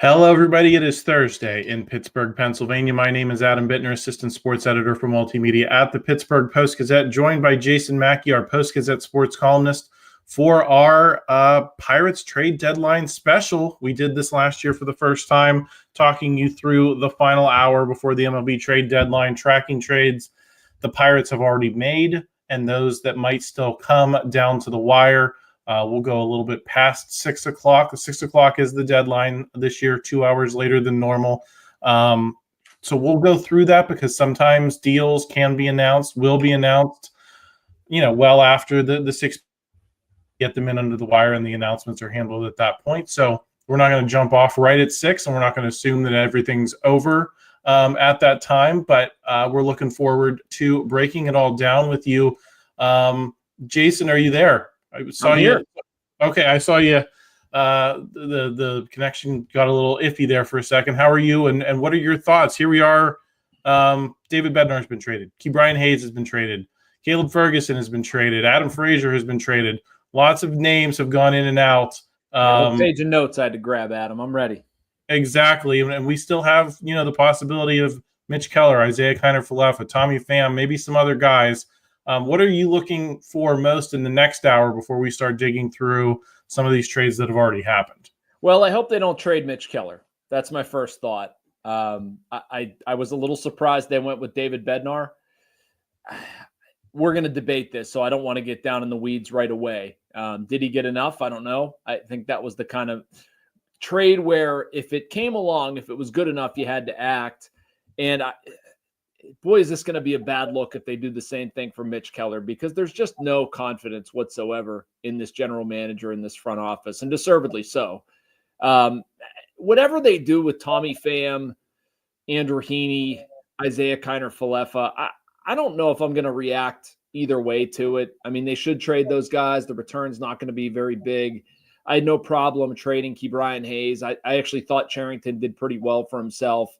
Hello, everybody. It is Thursday in Pittsburgh, Pennsylvania. My name is Adam Bittner, assistant sports editor for multimedia at the Pittsburgh Post-Gazette, joined by Jason Mackey, our Post-Gazette sports columnist, for our Pirates trade deadline special. We did this last year for the first time, talking you through the final hour before the MLB trade deadline, tracking trades the Pirates have already made and those that might still come down to the wire. We'll go a little bit past 6 o'clock. 6 o'clock is the deadline this year, 2 hours later than normal. So we'll go through that because sometimes deals can be announced, will be announced, well after the 6, get them in under the wire and the announcements are handled at that point. So we're not going to jump off right at 6 and we're not going to assume that everything's over at that time, but we're looking forward to breaking it all down with you. Jason, are you there? I saw you. Okay, I saw you. The connection got a little iffy there for a second. How are you? And what are your thoughts? Here we are. David Bednar has been traded. Ke'Bryan Hayes has been traded. Caleb Ferguson has been traded. Adam Frazier has been traded. Lots of names have gone in and out. What page of notes I had to grab, Adam? I'm ready. Exactly, and we still have the possibility of Mitch Keller, Isiah Kiner-Falefa, Tommy Pham, maybe some other guys. What are you looking for most in the next hour before we start digging through some of these trades that have already happened? Well, I hope they don't trade Mitch Keller. That's my first thought. I was a little surprised they went with David Bednar. We're going to debate this, so I don't want to get down in the weeds right away. Did he get enough? I don't know. I think that was the kind of trade where if it came along, if it was good enough, you had to act. And boy, is this going to be a bad look if they do the same thing for Mitch Keller, because there's just no confidence whatsoever in this general manager, in this front office, and deservedly so. Whatever they do with Tommy Pham, Andrew Heaney, Isiah Kiner-Falefa, I don't know if I'm going to react either way to it. I mean, they should trade those guys. The return's not going to be very big. I had no problem trading Ke'Bryan Hayes. I actually thought Cherington did pretty well for himself.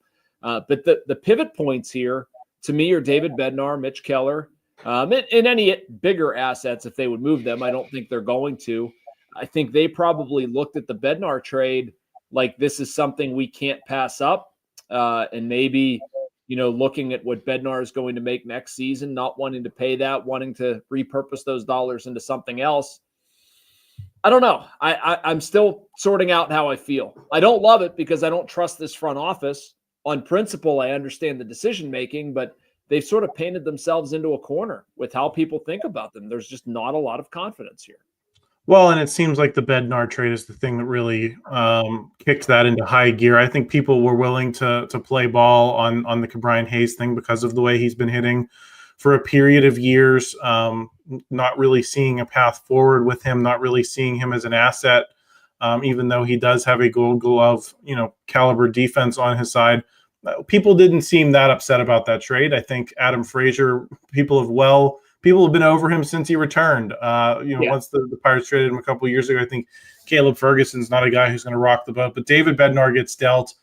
But the pivot points here, to me, are David Bednar, Mitch Keller, and any bigger assets if they would move them. I don't think they're going to. I think they probably looked at the Bednar trade like this is something we can't pass up, and maybe looking at what Bednar is going to make next season, not wanting to pay that, wanting to repurpose those dollars into something else. I don't know. I'm still sorting out how I feel. I don't love it because I don't trust this front office. On principle, I understand the decision-making, but they've sort of painted themselves into a corner with how people think about them. There's just not a lot of confidence here. Well, and it seems like the Bednar trade is the thing that really kicked that into high gear. I think people were willing to play ball on the Ke'Bryan Hayes thing because of the way he's been hitting for a period of years, not really seeing a path forward with him, not really seeing him as an asset, even though he does have a Gold Glove, caliber defense on his side. People didn't seem that upset about that trade. I think Adam Frazier, people have been over him since he returned. Once the Pirates traded him a couple of years ago, I think Caleb Ferguson's not a guy who's going to rock the boat. But David Bednar gets dealt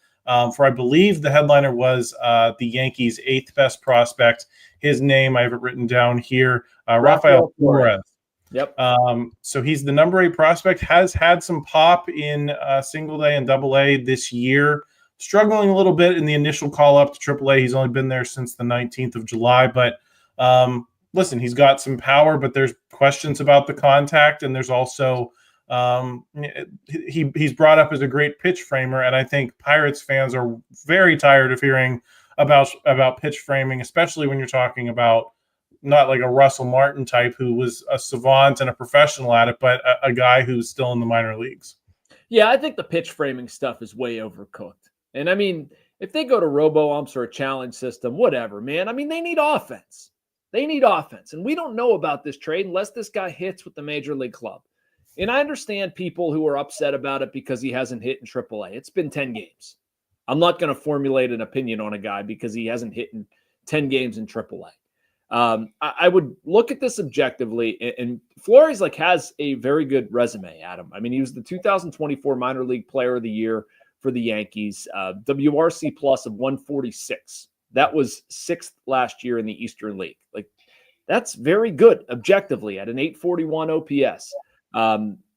for, I believe, the headliner was the Yankees' 8th best prospect. His name, I have it written down here, Rafael Flores. Yep. So he's the number 8 prospect, has had some pop in single A and double A this year. Struggling a little bit in the initial call up to triple A. He's only been there since the 19th of July. But listen, he's got some power, but there's questions about the contact. And there's also he's brought up as a great pitch framer. And I think Pirates fans are very tired of hearing about pitch framing, especially when you're talking about not like a Russell Martin type who was a savant and a professional at it, but a guy who's still in the minor leagues. Yeah, I think the pitch framing stuff is way overcooked. And I mean, if they go to robo-umps or a challenge system, whatever, man. I mean, they need offense. They need offense. And we don't know about this trade unless this guy hits with the major league club. And I understand people who are upset about it because he hasn't hit in AAA. It's been 10 games. I'm not going to formulate an opinion on a guy because he hasn't hit in 10 games in AAA. I would look at this objectively, and Flores has a very good resume, Adam. I mean, he was the 2024 Minor League Player of the Year for the Yankees, WRC plus of 146. That was 6th last year in the Eastern League. That's very good objectively at an 841 OPS.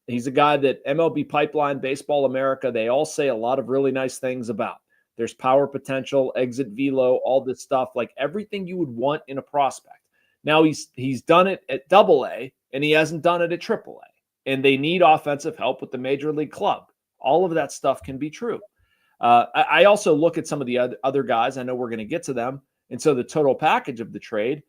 He's a guy that MLB Pipeline, Baseball America, they all say a lot of really nice things about. There's power potential, exit velo, all this stuff, like everything you would want in a prospect. Now he's done it at AA, and he hasn't done it at AAA. And they need offensive help with the major league club. All of that stuff can be true. I also look at some of the other guys. I know we're going to get to them. And so the total package of the trade,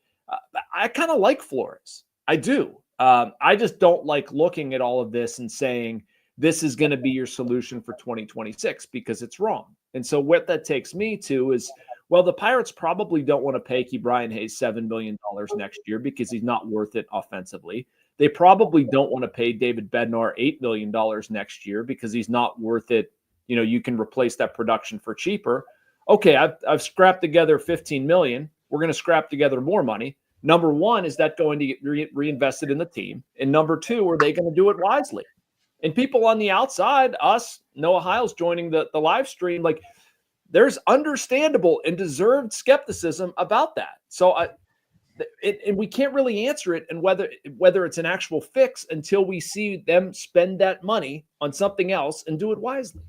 I kind of like Flores. I do. I just don't like looking at all of this and saying this is going to be your solution for 2026 because it's wrong. And so what that takes me to is, well, the Pirates probably don't want to pay Ke'Bryan Hayes $7 million next year because he's not worth it offensively. They probably don't want to pay David Bednar $8 million next year because he's not worth it. You know, you can replace that production for cheaper. Okay, I've scrapped together $15 million. We're going to scrap together more money. Number one, is that going to get reinvested in the team? And number two, are they going to do it wisely? And people on the outside, us, Noah Hiles joining the live stream, like there's understandable and deserved skepticism about that. So and we can't really answer it, and whether it's an actual fix until we see them spend that money on something else and do it wisely.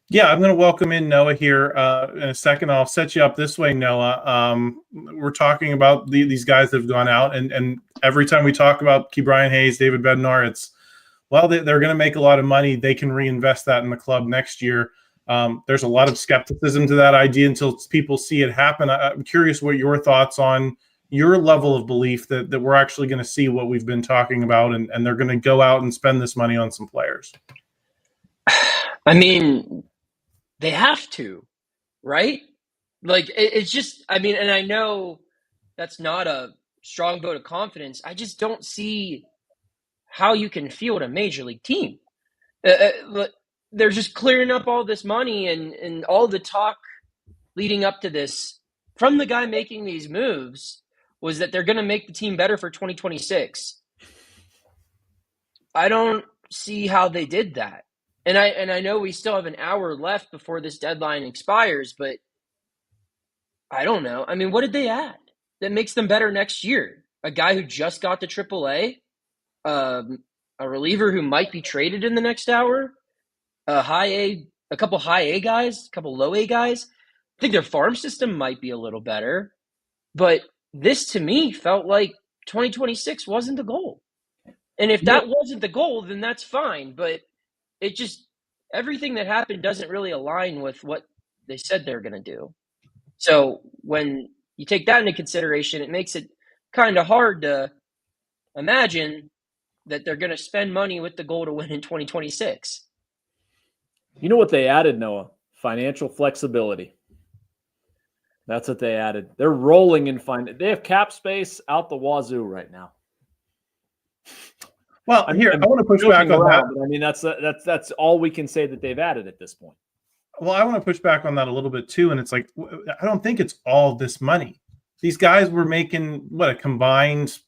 Yeah, I'm going to welcome in Noah here in a second. I'll set you up this way, Noah. We're talking about these guys that have gone out, and every time we talk about Ke'Bryan Hayes, David Bednar, it's, well, they're going to make a lot of money. They can reinvest that in the club next year. There's a lot of skepticism to that idea until people see it happen. I'm curious what your thoughts on your level of belief that we're actually going to see what we've been talking about, and they're going to go out and spend this money on some players. I mean, they have to, right? Like, it's just, I mean, and I know that's not a strong vote of confidence. I just don't see how you can field a major league team. They're just clearing up all this money and all the talk leading up to this from the guy making these moves was that they're going to make the team better for 2026. I don't see how they did that. And I know we still have an hour left before this deadline expires, but I don't know. I mean, what did they add that makes them better next year? A guy who just got to AAA, a reliever who might be traded in the next hour, a couple high A guys, a couple low A guys. I think their farm system might be a little better, but this to me felt like 2026 wasn't the goal. And if that wasn't the goal, then that's fine. But it just, everything that happened doesn't really align with what they said they're going to do. So when you take that into consideration, it makes it kind of hard to imagine that they're going to spend money with the goal to win in 2026. You know what they added, Noah? Financial flexibility. That's what they added. They're rolling in they have cap space out the wazoo right now. Well, I want to push back on that. I mean, that's all we can say that they've added at this point. Well, I want to push back on that a little bit too, and it's like, I don't think it's all this money. These guys were making a combined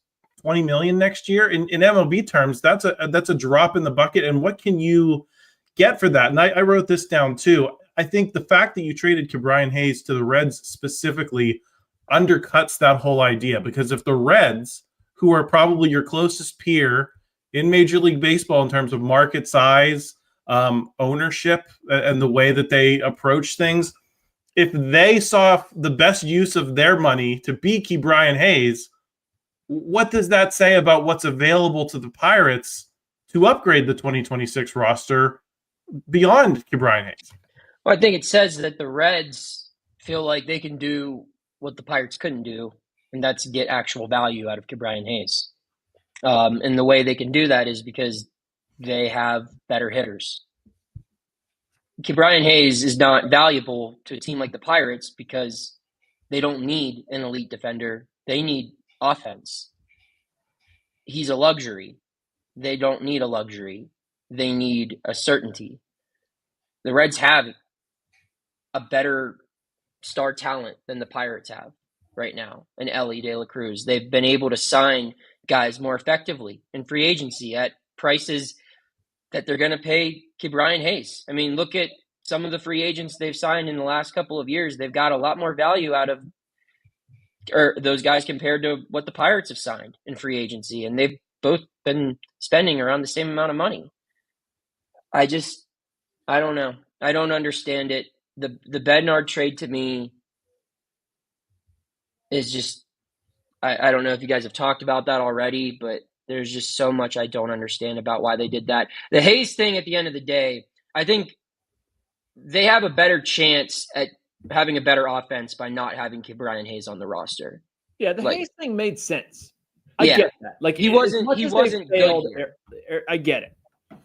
$20 million next year in MLB terms. That's a drop in the bucket. And what can you get for that? And I wrote this down too. I think the fact that you traded Ke'Bryan Hayes to the Reds specifically undercuts that whole idea, because if the Reds, who are probably your closest peer in Major League Baseball in terms of market size, ownership, and the way that they approach things, if they saw the best use of their money to be Ke'Bryan Hayes, what does that say about what's available to the Pirates to upgrade the 2026 roster beyond Ke'Bryan Hayes? Well, I think it says that the Reds feel like they can do what the Pirates couldn't do, and that's get actual value out of Ke'Bryan Hayes. And the way they can do that is because they have better hitters. Ke'Bryan Hayes is not valuable to a team like the Pirates because they don't need an elite defender. They need offense. He's a luxury. They don't need a luxury. They need a certainty. The Reds have a better star talent than the Pirates have right now in Ellie De La Cruz. They've been able to sign guys more effectively in free agency at prices that they're going to pay Ke'Bryan Hayes. I mean, look at some of the free agents they've signed in the last couple of years. They've got a lot more value out of those guys compared to what the Pirates have signed in free agency, and they've both been spending around the same amount of money. I don't know. I don't understand it. The Bednar trade to me is just, I don't know if you guys have talked about that already, but there's just so much I don't understand about why they did that. The Hayes thing at the end of the day, I think they have a better chance at having a better offense by not having Ke'Bryan Hayes on the roster. Yeah, the Like, Hayes thing made sense. I Yeah. get that. Like He wasn't good here. I get it. The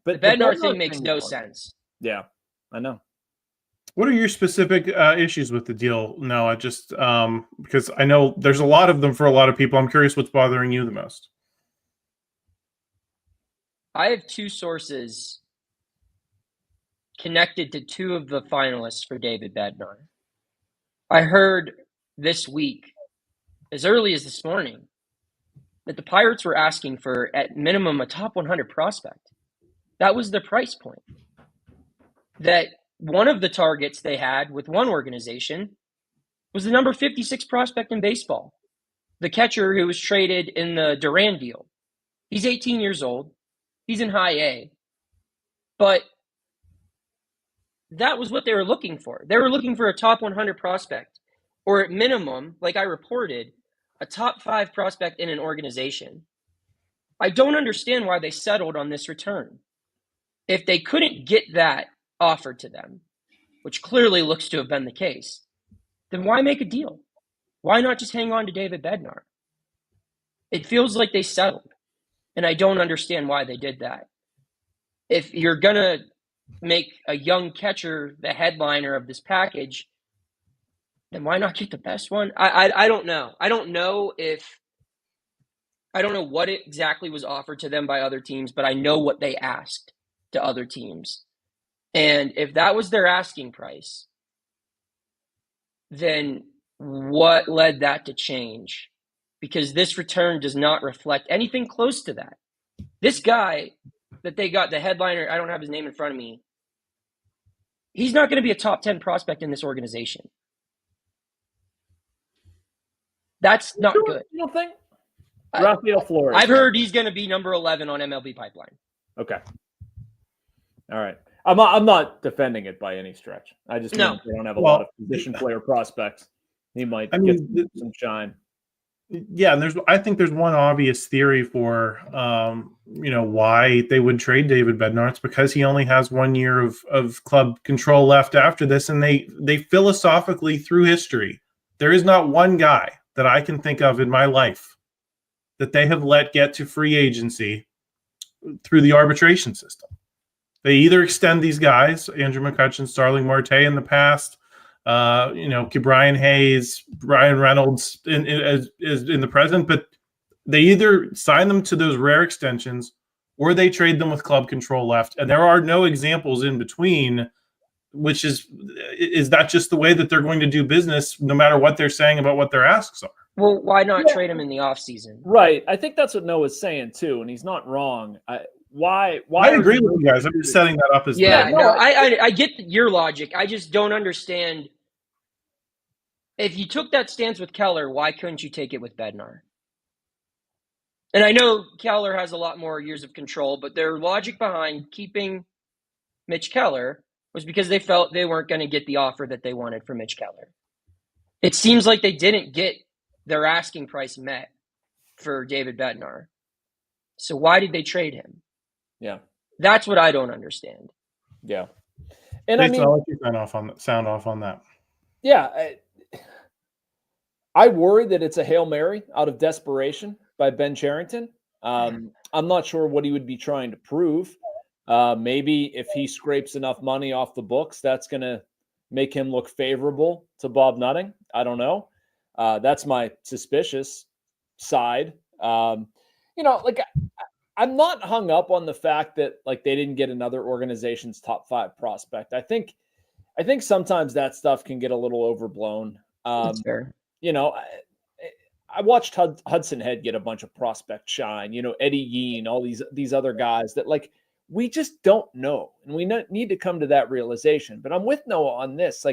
But Bednar thing makes no sense. Yeah, I know. What are your specific issues with the deal, Noah? Just because I know there's a lot of them for a lot of people. I'm curious what's bothering you the most. I have two sources connected to two of the finalists for David Bednar. I heard this week, as early as this morning, that the Pirates were asking for, at minimum, a top 100 prospect. That was the price point. That one of the targets they had with one organization was the number 56 prospect in baseball, the catcher who was traded in the Duran deal. He's 18 years old. He's in high A. But that was what they were looking for. They were looking for a top 100 prospect, or at minimum, like I reported, a top 5 prospect in an organization. I don't understand why they settled on this return. If they couldn't get that offered to them, which clearly looks to have been the case, then why make a deal? Why not just hang on to David Bednar? It feels like they settled, and I don't understand why they did that. If you're going to make a young catcher the headliner of this package, then why not get the best one? I don't know. I don't know what exactly was offered to them by other teams, but I know what they asked to other teams. And if that was their asking price, then what led that to change? Because this return does not reflect anything close to that. This guy that they got, the headliner, I don't have his name in front of me, he's not going to be a top 10 prospect in this organization. That's not good. You don't think? Rafael Flores. I've heard he's going to be number 11 on MLB Pipeline. Okay. All right. I'm not defending it by any stretch. I just mean they don't have a lot of position player prospects. He might get some shine. Yeah, and I think there's one obvious theory for why they would trade David Bednar. It's because he only has 1 year of club control left after this, and they philosophically, through history, there is not one guy that I can think of in my life that they have let get to free agency through the arbitration system. They either extend these guys, Andrew McCutchen, Starling Marte in the past, Ke'Bryan Hayes, Brian Reynolds is in the present, but they either sign them to those rare extensions or they trade them with club control left. And there are no examples in between, which is that just the way that they're going to do business, no matter what they're saying about what their asks are? Well, why not trade him in the offseason? Right. I think that's what Noah's saying too, and he's not wrong. Why I agree with you guys. I'm just setting that up as I get your logic. I just don't understand. If you took that stance with Keller, why couldn't you take it with Bednar? And I know Keller has a lot more years of control, but their logic behind keeping Mitch Keller was because they felt they weren't going to get the offer that they wanted for Mitch Keller. It seems like they didn't get their asking price met for David Bednar. So why did they trade him? Yeah. That's what I don't understand. Yeah. And Jason, I'll let you sound off on that. Yeah. I worry that it's a Hail Mary out of desperation by Ben Cherington. I'm not sure what he would be trying to prove. Maybe if he scrapes enough money off the books, that's going to make him look favorable to Bob Nutting. I don't know. That's my suspicious side. I'm not hung up on the fact that they didn't get another organization's top 5 prospect. I think sometimes that stuff can get a little overblown. That's fair. I watched Hudson Head get a bunch of prospect shine, Eddie Yean, all these other guys that we just don't know. And we need to come to that realization. But I'm with Noah on this,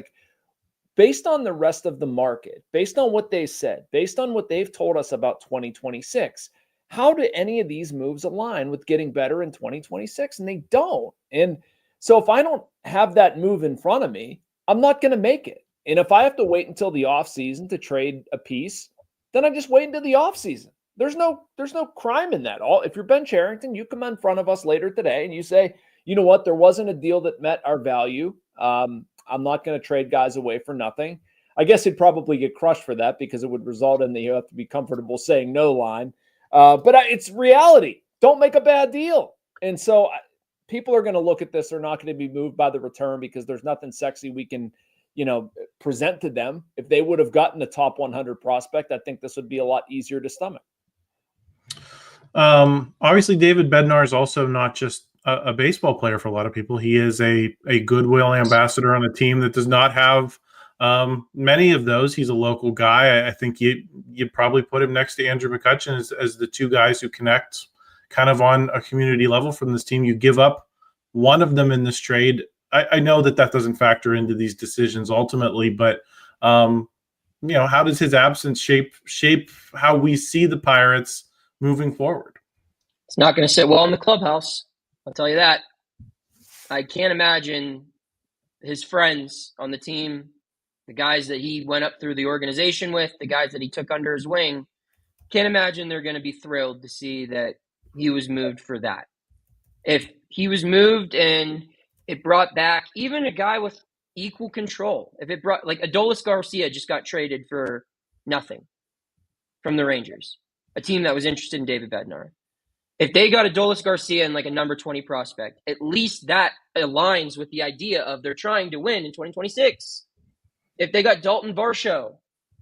based on the rest of the market, based on what they said, based on what they've told us about 2026, how do any of these moves align with getting better in 2026? And they don't. And so if I don't have that move in front of me, I'm not going to make it. And if I have to wait until the offseason to trade a piece, then I just wait until the offseason. There's no crime in that. If you're Ben Cherington, you come in front of us later today and you say, you know what, there wasn't a deal that met our value. I'm not going to trade guys away for nothing. I guess he'd probably get crushed for that because it would result in the you have to be comfortable saying no line. But it's reality. Don't make a bad deal. And so people are going to look at this. They're not going to be moved by the return because there's nothing sexy we can, present to them. If they would have gotten a top 100 prospect, I think this would be a lot easier to stomach. Obviously, David Bednar is also not just a baseball player for a lot of people. He is a goodwill ambassador on a team that does not have many of those. He's a local guy. I think you'd probably put him next to Andrew McCutchen as the two guys who connect kind of on a community level from this team. You give up one of them in this trade. I know that doesn't factor into these decisions ultimately, but how does his absence shape how we see the Pirates moving forward? It's not going to sit well in the clubhouse. I'll tell you that. I can't imagine his friends on the team, the guys that he went up through the organization with, the guys that he took under his wing, can't imagine they're going to be thrilled to see that he was moved for that. If he was moved and it brought back even a guy with equal control, if it brought like Adolis Garcia just got traded for nothing from the Rangers, a team that was interested in David Bednar. If they got Adolis Garcia and like a number 20 prospect, at least that aligns with the idea of they're trying to win in 2026. If they got Dalton Varsho,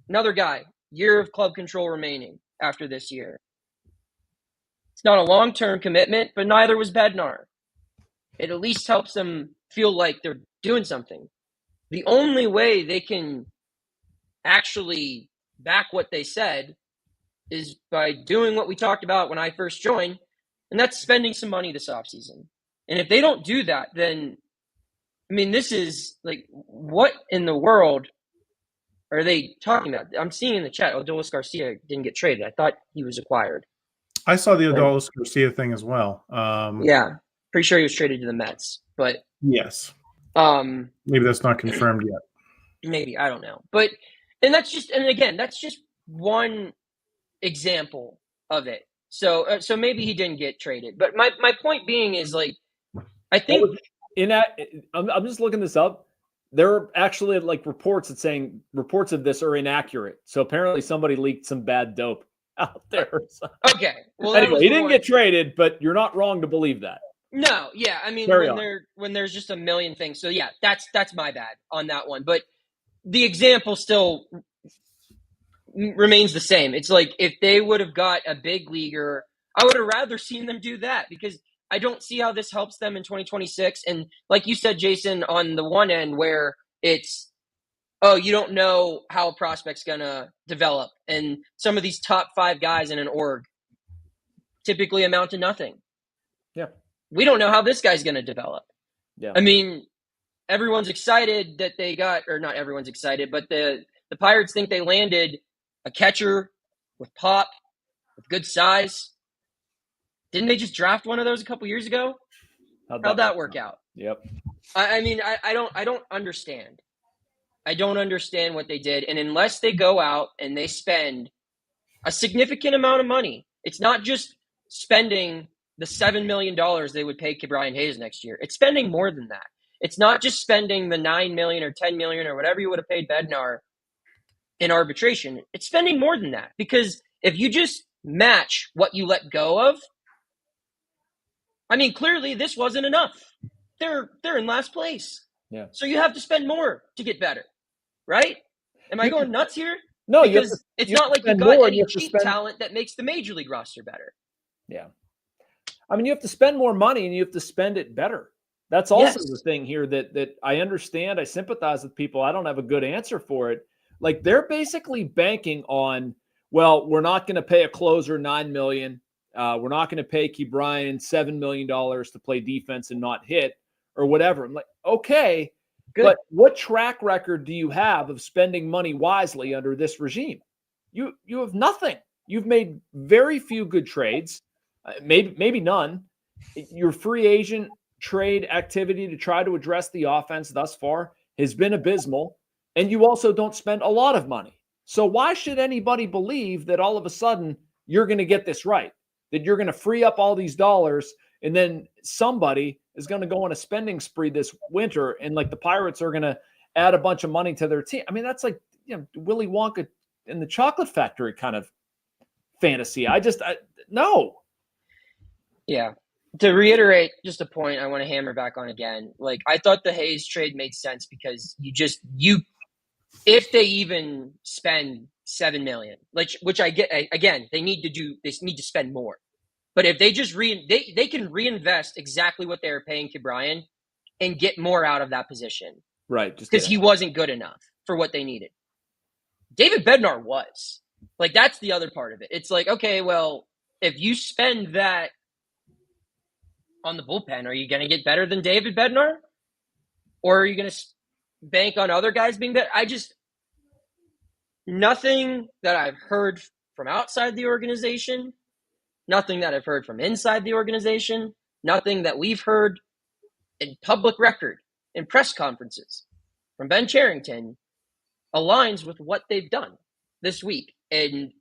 another guy, year of club control remaining after this year. It's not a long-term commitment, but neither was Bednar. It at least helps them feel like they're doing something. The only way they can actually back what they said is by doing what we talked about when I first joined, and that's spending some money this offseason. And if they don't do that, then, this is like, what in the world are they talking about? I'm seeing in the chat, Adolis Garcia didn't get traded. I thought he was acquired. I saw the Adolis Garcia thing as well. Yeah, pretty sure he was traded to the Mets, but yes, maybe that's not confirmed yet. Maybe, I don't know. But that's just one example of it. So maybe he didn't get traded. But my point being is, like, I think I'm just looking this up. There are actually like reports of this are inaccurate. So apparently somebody leaked some bad dope out there. So. Okay. Well, anyway, he didn't get traded, but you're not wrong to believe that. No, yeah. When there's just a million things. So yeah, that's my bad on that one. But the example still remains the same. It's like if they would have got a big leaguer, I would have rather seen them do that because I don't see how this helps them in 2026. And like you said, Jason, on the one end where it's, you don't know how a prospect's going to develop. And some of these top 5 guys in an org typically amount to nothing. Yeah. We don't know how this guy's going to develop. Yeah. Everyone's excited that they got, or not everyone's excited, but the Pirates think they landed a catcher with pop, with good size. Didn't they just draft one of those a couple years ago? How'd that work out? Yep. I don't understand. I don't understand what they did. And unless they go out and they spend a significant amount of money, it's not just spending the $7 million they would pay Ke'Bryan Hayes next year. It's spending more than that. It's not just spending the $9 million or $10 million or whatever you would have paid Bednar in arbitration. It's spending more than that because if you just match what you let go of, clearly this wasn't enough. They're in last place. Yeah. So you have to spend more to get better, right? Am I going nuts here? No, because it's not like you got any cheap talent that makes the major league roster better. Yeah. You have to spend more money and you have to spend it better. That's also the thing here that I understand. I sympathize with people. I don't have a good answer for it. Like they're basically banking on, well, we're not going to pay a closer $9 million. We're not going to pay Ke'Bryan $7 million to play defense and not hit or whatever. I'm like, okay, good. But what track record do you have of spending money wisely under this regime? You have nothing. You've made very few good trades, maybe none. Your free agent trade activity to try to address the offense thus far has been abysmal, and you also don't spend a lot of money. So why should anybody believe that all of a sudden you're going to get this right, that you're going to free up all these dollars and then somebody is going to go on a spending spree this winter and like the Pirates are going to add a bunch of money to their team? I mean, that's like, Willy Wonka in the Chocolate Factory kind of fantasy. No. Yeah. To reiterate just a point I want to hammer back on again, like I thought the Hayes trade made sense because if they even spend $7 million, which I get, again, they need to spend more. But if they just they can reinvest exactly what they were paying Ke'Bryan and get more out of that position. Right. Because he wasn't good enough for what they needed. David Bednar was. Like, that's the other part of it. It's like, okay, well, if you spend that on the bullpen, are you going to get better than David Bednar? Or are you going to bank on other guys being better? Nothing that I've heard from outside the organization, nothing that I've heard from inside the organization, nothing that we've heard in public record, in press conferences from Ben Cherington aligns with what they've done this week. And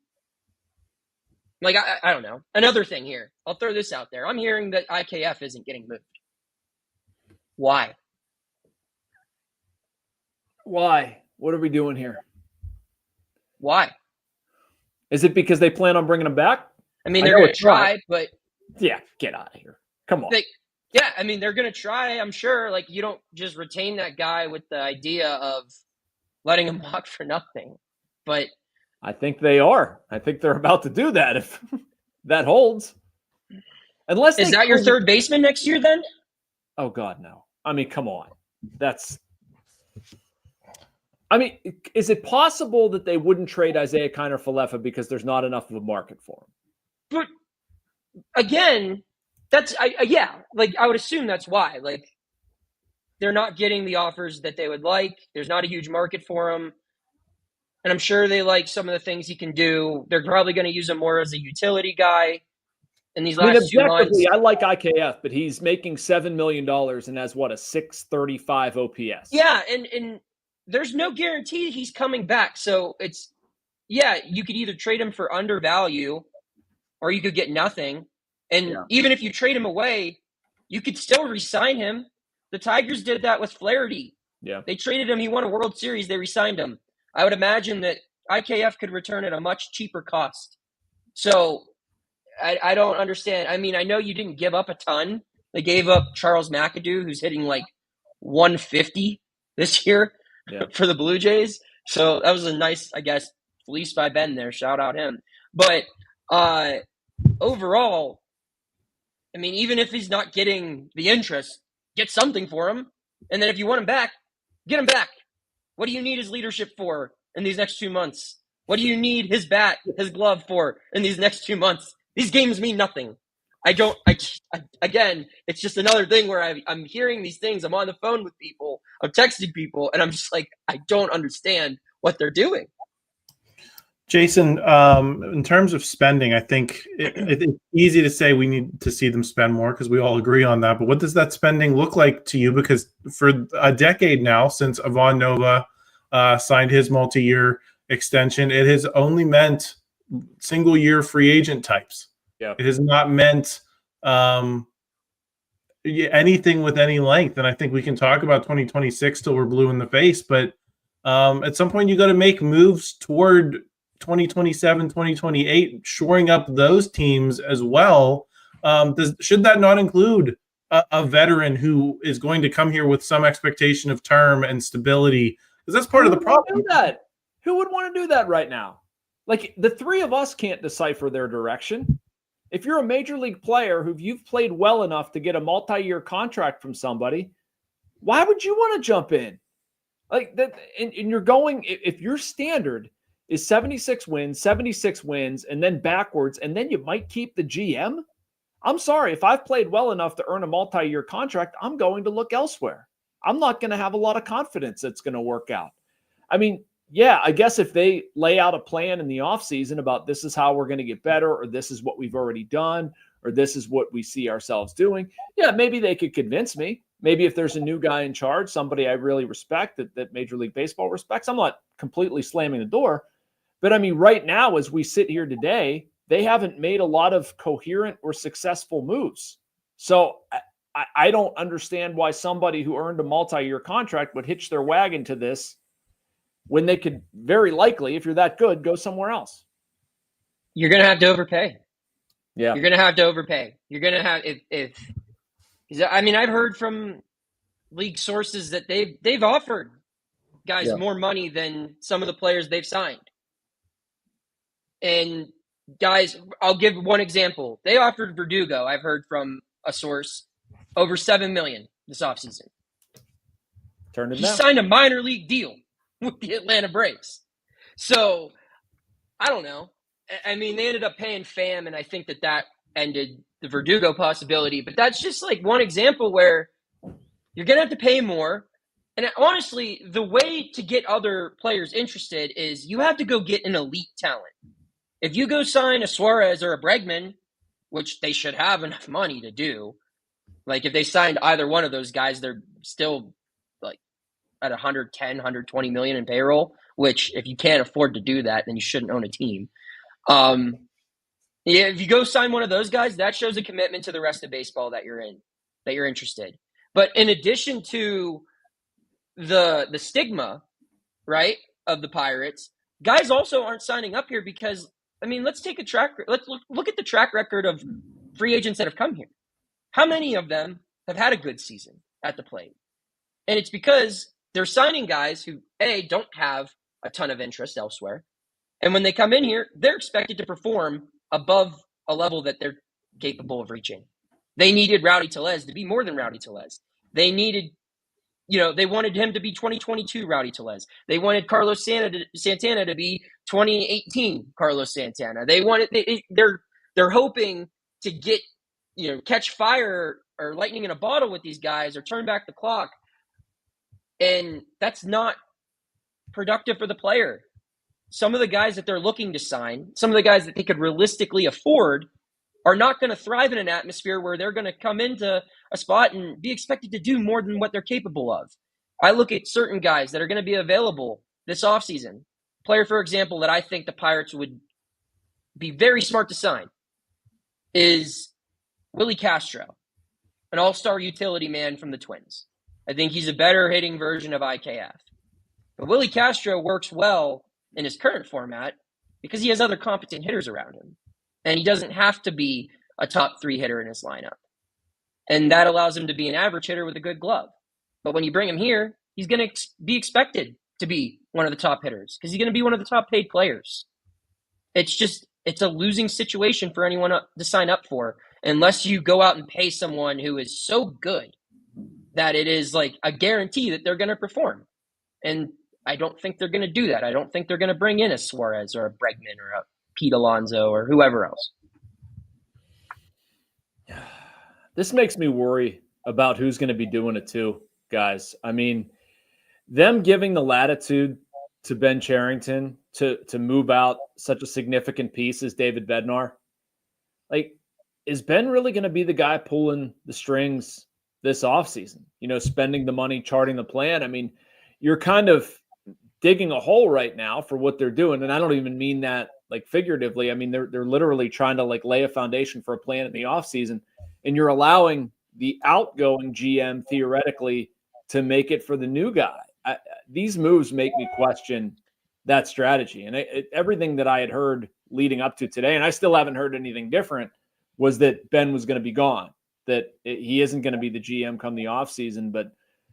like, I don't know. Another thing here, I'll throw this out there. I'm hearing that IKF isn't getting moved. Why? Why? What are we doing here? Why? Is it because they plan on bringing him back? I mean, they're going to try, but... Yeah, get out of here. Come on. Yeah, I mean, they're going to try, I'm sure. Like, you don't just retain that guy with the idea of letting him walk for nothing. But I think they are. I think they're about to do that if that holds. Is that your third baseman next year then? Oh, God, no. I mean, come on. Is it possible that they wouldn't trade Isiah Kiner-Falefa because there's not enough of a market for him? But again, I would assume that's why. Like, they're not getting the offers that they would like. There's not a huge market for him. And I'm sure they like some of the things he can do. They're probably going to use him more as a utility guy in these last 2 months. I like IKF, but he's making $7 million and has, a 635 OPS. Yeah, and there's no guarantee he's coming back. So you could either trade him for undervalue or you could get nothing. And even if you trade him away, you could still re-sign him. The Tigers did that with Flaherty. Yeah. They traded him. He won a World Series. They re-signed him. I would imagine that IKF could return at a much cheaper cost. So I don't understand. I mean, I know you didn't give up a ton. They gave up Charles McAdoo, who's hitting like 150 this year for the Blue Jays. So that was a nice, I guess, fleece by Ben there. Shout out him. But overall, I mean, even if he's not getting the interest, get something for him. And then if you want him back, get him back. What do you need his leadership for in these next 2 months? What do you need his bat, his glove for in these next 2 months? These games mean nothing. Again, it's just another thing where I'm hearing these things. I'm on the phone with people. I'm texting people, and I'm just like, I don't understand what they're doing. Jason, in terms of spending, I think it's easy to say we need to see them spend more because we all agree on that. But what does that spending look like to you? Because for a decade now, since Ivan Nova signed his multi-year extension, it has only meant single-year free agent types. Yeah. It has not meant anything with any length. And I think we can talk about 2026 till we're blue in the face. But at some point, you got to make moves toward 2027, 2028, shoring up those teams as well. Should that not include a veteran who is going to come here with some expectation of term and stability? Because that's part of the problem. Who would want to do that right now? Like, the three of us can't decipher their direction. If you're a major league player you've played well enough to get a multi-year contract from somebody, why would you want to jump in? Like that, and you're going, if your standard is 76 wins, and then backwards, and then you might keep the GM. I'm sorry, if I've played well enough to earn a multi-year contract, I'm going to look elsewhere. I'm not going to have a lot of confidence it's going to work out. I mean, yeah, I guess if they lay out a plan in the offseason about this is how we're going to get better, or this is what we've already done, or this is what we see ourselves doing, yeah, maybe they could convince me. Maybe if there's a new guy in charge, somebody I really respect that Major League Baseball respects, I'm not completely slamming the door. But I mean, right now, as we sit here today, they haven't made a lot of coherent or successful moves. So I don't understand why somebody who earned a multi-year contract would hitch their wagon to this when they could very likely, if you're that good, go somewhere else. You're going to have to overpay. Yeah. You're going to have to overpay. You're going to have, I mean, I've heard from league sources that they've offered guys more money than some of the players they've signed. And guys, I'll give one example. They offered Verdugo, I've heard from a source, over $7 million this offseason. Turned it He down. signed a minor league deal with the Atlanta Braves. So, I don't know. I mean, they ended up paying Pham, and I think that ended the Verdugo possibility. But that's just like one example where you're going to have to pay more. And honestly, the way to get other players interested is you have to go get an elite talent. If you go sign a Suarez or a Bregman, which they should have enough money to do, like if they signed either one of those guys, they're still like at 110, 120 million in payroll, which if you can't afford to do that, then you shouldn't own a team. Yeah, if you go sign one of those guys, that shows a commitment to the rest of baseball that you're interested. But in addition to the stigma, right, of the Pirates, guys also aren't signing up here because, I mean, let's look at the track record of free agents that have come here. How many of them have had a good season at the plate? And it's because they're signing guys who, A, don't have a ton of interest elsewhere. And when they come in here, they're expected to perform above a level that they're capable of reaching. They needed Rowdy Tellez to be more than Rowdy Tellez. They needed, they wanted him to be 2022 Rowdy Tellez. They wanted Carlos Santana to be 2018 Carlos Santana. They're hoping to get, catch fire or lightning in a bottle with these guys or turn back the clock. And that's not productive for the player. Some of the guys that they're looking to sign, some of the guys that they could realistically afford, are not going to thrive in an atmosphere where they're going to come into a spot and be expected to do more than what they're capable of. I look at certain guys that are going to be available this offseason. Player, for example, that I think the Pirates would be very smart to sign is Willie Castro, an all-star utility man from the Twins. I think he's a better hitting version of IKF. But Willie Castro works well in his current format because he has other competent hitters around him. And he doesn't have to be a top 3 hitter in his lineup. And that allows him to be an average hitter with a good glove. But when you bring him here, he's going to be expected to be one of the top hitters because he's going to be one of the top paid players. It's a losing situation for anyone to sign up for unless you go out and pay someone who is so good that it is like a guarantee that they're going to perform. And I don't think they're going to do that. I don't think they're going to bring in a Suarez or a Bregman or a Pete Alonso or whoever else. This makes me worry about who's going to be doing it too, guys. I mean, them giving the latitude to Ben Cherington to move out such a significant piece as David Bednar. Like, is Ben really going to be the guy pulling the strings this offseason? Spending the money, charting the plan. I mean, you're kind of digging a hole right now for what they're doing. And I don't even mean that like figuratively. I mean, they're literally trying to like lay a foundation for a plan in the offseason. And you're allowing the outgoing GM theoretically to make it for the new guy. These moves make me question that strategy. And everything that I had heard leading up to today, and I still haven't heard anything different, was that Ben was going to be gone, that he isn't going to be the GM come the offseason. But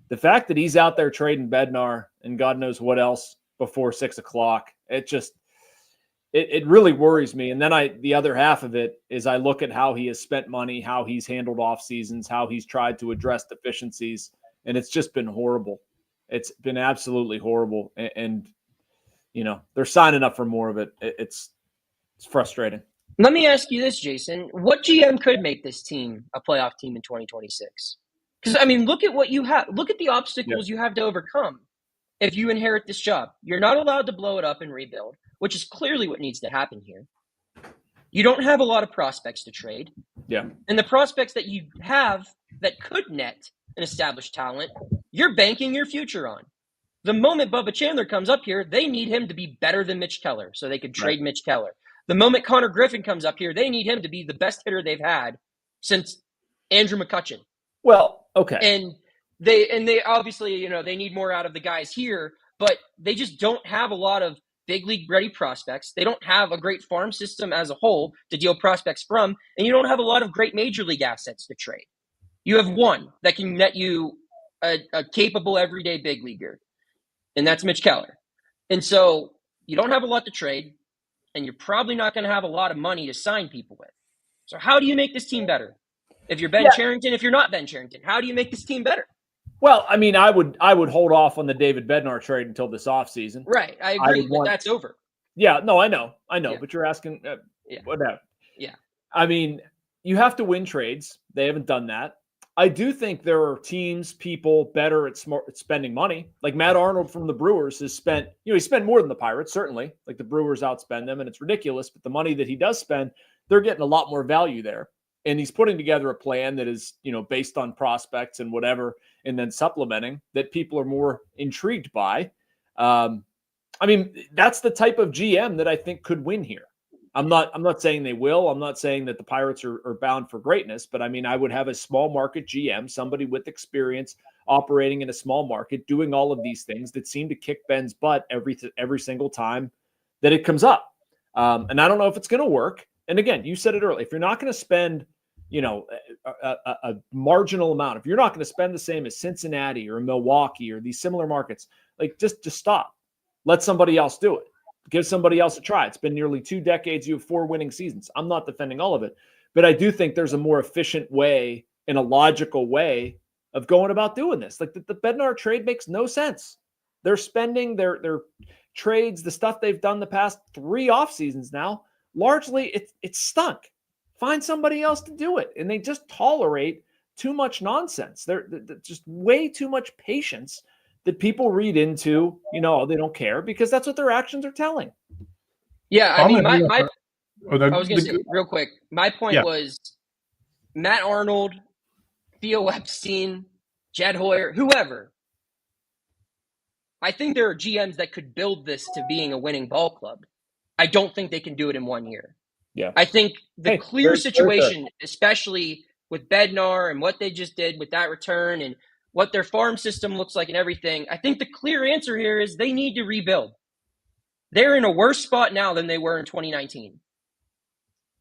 the fact that he's out there trading Bednar and God knows what else before 6 o'clock, it really worries me. And then the other half of it is I look at how he has spent money, how he's handled off seasons, how he's tried to address deficiencies, and it's just been horrible. It's been absolutely horrible. And they're signing up for more of it. It's frustrating. Let me ask you this, Jason. What GM could make this team a playoff team in 2026? Because, I mean, look at what you have. Look at the obstacles you have to overcome. if you inherit this job. You're not allowed to blow it up and rebuild, which is clearly what needs to happen here. You don't have a lot of prospects to trade. Yeah. And the prospects that you have that could net an established talent, you're banking your future on. The moment Bubba Chandler comes up here, they need him to be better than Mitch Keller so they could trade Mitch Keller. The moment Connor Griffin comes up here, they need him to be the best hitter they've had since Andrew McCutchen. Well, okay. And they obviously, they need more out of the guys here, but they just don't have a lot of big league ready prospects. They don't have a great farm system as a whole to deal prospects from, and you don't have a lot of great major league assets to trade. You have one that can net you a capable everyday big leaguer, and that's Mitch Keller. And so you don't have a lot to trade, and you're probably not going to have a lot of money to sign people with. So how do you make this team better? If you're Ben Cherington, if you're not Ben Cherington, how do you make this team better? Well, I mean, I would hold off on the David Bednar trade until this offseason. Right. I agree, but that's over. Yeah, no, I know. Yeah. But you're asking whatever. Yeah. I mean, you have to win trades. They haven't done that. I do think there are teams, people better at spending money. Like Matt Arnold from the Brewers has spent, he spent more than the Pirates, certainly. Like the Brewers outspend them, and it's ridiculous. But the money that he does spend, they're getting a lot more value there. And he's putting together a plan that is, based on prospects and whatever, and then supplementing that people are more intrigued by. I mean, that's the type of GM that I think could win here. I'm not saying they will. I'm not saying that the Pirates are bound for greatness, but I mean, I would have a small market GM, somebody with experience operating in a small market, doing all of these things that seem to kick Ben's butt every single time that it comes up. And I don't know if it's going to work. And again, you said it earlier, if you're not going to spend a marginal amount, if you're not going to spend the same as Cincinnati or Milwaukee or these similar markets, like just stop. Let somebody else do it. Give somebody else a try. It's been nearly 2 decades. You have 4 winning seasons. I'm not defending all of it, but I do think there's a more efficient way and a logical way of going about doing this. Like the Bednar trade makes no sense. They're spending their trades, the stuff they've done the past 3 off seasons now, largely it's stunk. Find somebody else to do it. And they just tolerate too much nonsense. They're just way too much patience that people read into, they don't care because that's what their actions are telling. Yeah, I mean, I was going to say real quick, my point was Matt Arnold, Theo Epstein, Jed Hoyer, whoever. I think there are GMs that could build this to being a winning ball club. I don't think they can do it in 1 year. Yeah, I think the clear situation, especially with Bednar and what they just did with that return and what their farm system looks like and everything, I think the clear answer here is they need to rebuild. They're in a worse spot now than they were in 2019.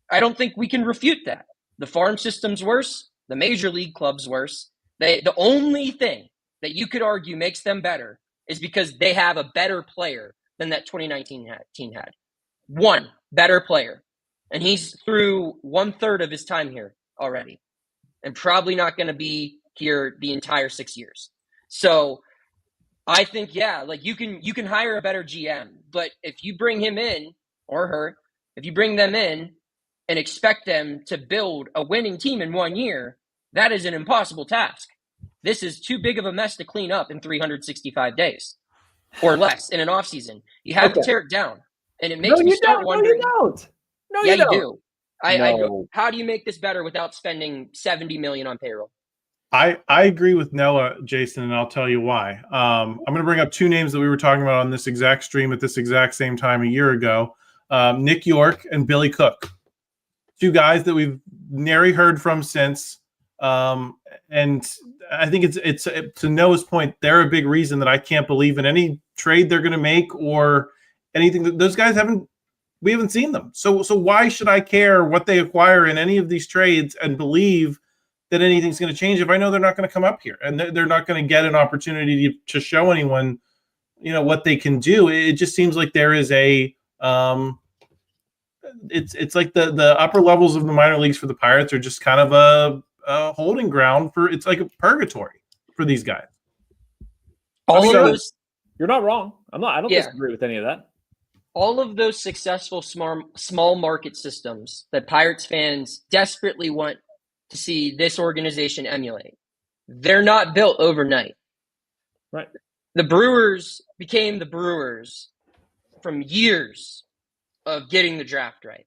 I don't think we can refute that. The farm system's worse. The major league club's worse. The only thing that you could argue makes them better is because they have a better player than that 2019 team had. One better player. And he's through 1/3 of his time here already and probably not going to be here the entire 6 years. So I think, you can hire a better GM, but if you bring him in or her, if you bring them in and expect them to build a winning team in 1 year, that is an impossible task. This is too big of a mess to clean up in 365 days or less in an offseason. You have to tear it down. And it makes me start wondering. No, you don't. No, yeah, you do. No. How do you make this better without spending $70 million on payroll? I agree with Noah, Jason, and I'll tell you why. I'm going to bring up 2 names that we were talking about on this exact stream at this exact same time a year ago. Nick York and Billy Cook. 2 guys that we've nary heard from since. And I think it's to Noah's point, they're a big reason that I can't believe in any trade they're going to make or anything. Those guys we haven't seen them. So why should I care what they acquire in any of these trades and believe that anything's going to change if I know they're not going to come up here and they're not going to get an opportunity to show anyone, what they can do? It just seems like there is a it's like the upper levels of the minor leagues for the Pirates are just kind of a holding ground for, it's like a purgatory for these guys. You're not wrong. I don't disagree with any of that. All of those successful small market systems that Pirates fans desperately want to see this organization emulate, they're not built overnight. Right. the Brewers became the Brewers from years of getting the draft right,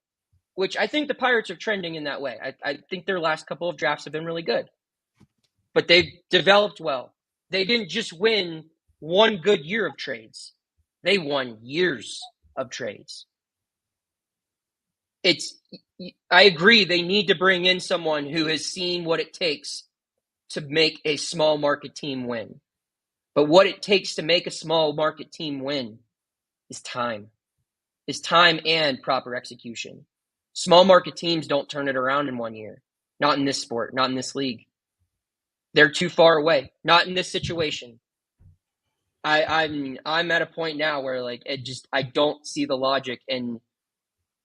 which I think the Pirates are trending in that way. I think their last couple of drafts have been really good, but they've developed well. They didn't just win one good year of trades. They won years of trades. I agree they need to bring in someone who has seen what it takes to make a small market team win. But what it takes to make a small market team win is time. Is time and proper execution. Small market teams don't turn it around in 1 year. Not in this sport, not in this league. They're too far away. Not in this situation. I'm at a point now where I don't see the logic in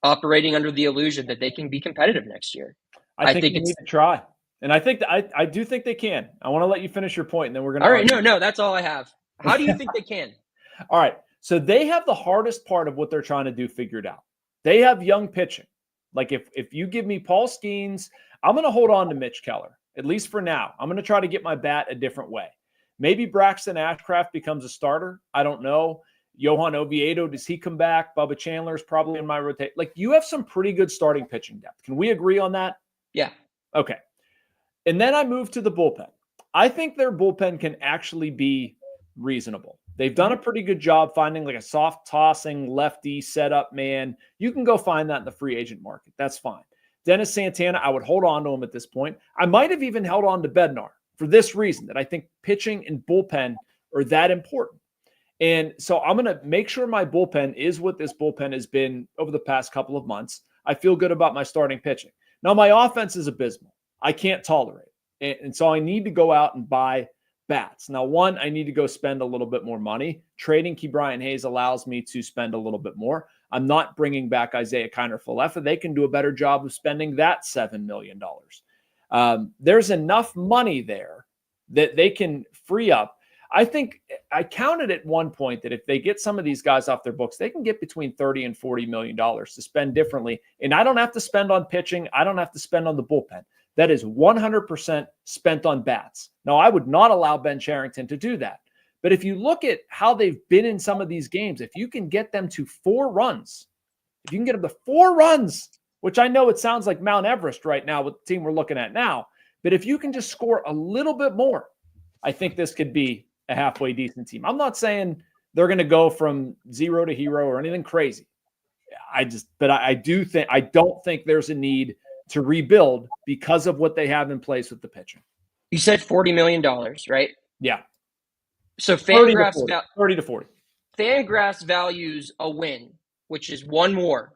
operating under the illusion that they can be competitive next year. I think you need to try. And I think I do think they can. I want to let you finish your point, and then we're going to. All right, no, that's all I have. How do you think they can? All right, so they have the hardest part of what they're trying to do figured out. They have young pitching. Like if you give me Paul Skeens, I'm going to hold on to Mitch Keller, at least for now. I'm going to try to get my bat a different way. Maybe Braxton Ashcraft becomes a starter. I don't know. Johan Oviedo, does he come back? Bubba Chandler's probably in my rotation. Like, you have some pretty good starting pitching depth. Can we agree on that? Yeah. Okay. And then I move to the bullpen. I think their bullpen can actually be reasonable. They've done a pretty good job finding like a soft tossing lefty setup man. You can go find that in the free agent market. That's fine. Dennis Santana, I would hold on to him at this point. I might have even held on to Bednar for this reason, that I think pitching and bullpen are that important. And so I'm going to make sure my bullpen is what this bullpen has been over the past couple of months. I feel good about my starting pitching. Now, my offense is abysmal. I can't tolerate it. And so I need to go out and buy bats. Now, one, I need to go spend a little bit more money. Trading Ke'Bryan Hayes allows me to spend a little bit more. I'm not bringing back Isiah Kiner-Falefa. They can do a better job of spending that $7 million. There's enough money there that they can free up. I think I counted at one point that if they get some of these guys off their books, they can get between $30 and $40 million to spend differently. And I don't have to spend on pitching. I don't have to spend on the bullpen. That is 100% spent on bats. Now, I would not allow Ben Cherington to do that. But if you look at how they've been in some of these games, if you can get them to 4 runs, if you can get them to 4 runs, which I know it sounds like Mount Everest right now with the team we're looking at now, but if you can just score a little bit more, I think this could be a halfway decent team. I'm not saying they're going to go from 0 to hero or anything crazy. I don't think there's a need to rebuild because of what they have in place with the pitching. You said $40 million, right? Yeah. So 30 to 40. Fangraphs values a win, which is one more,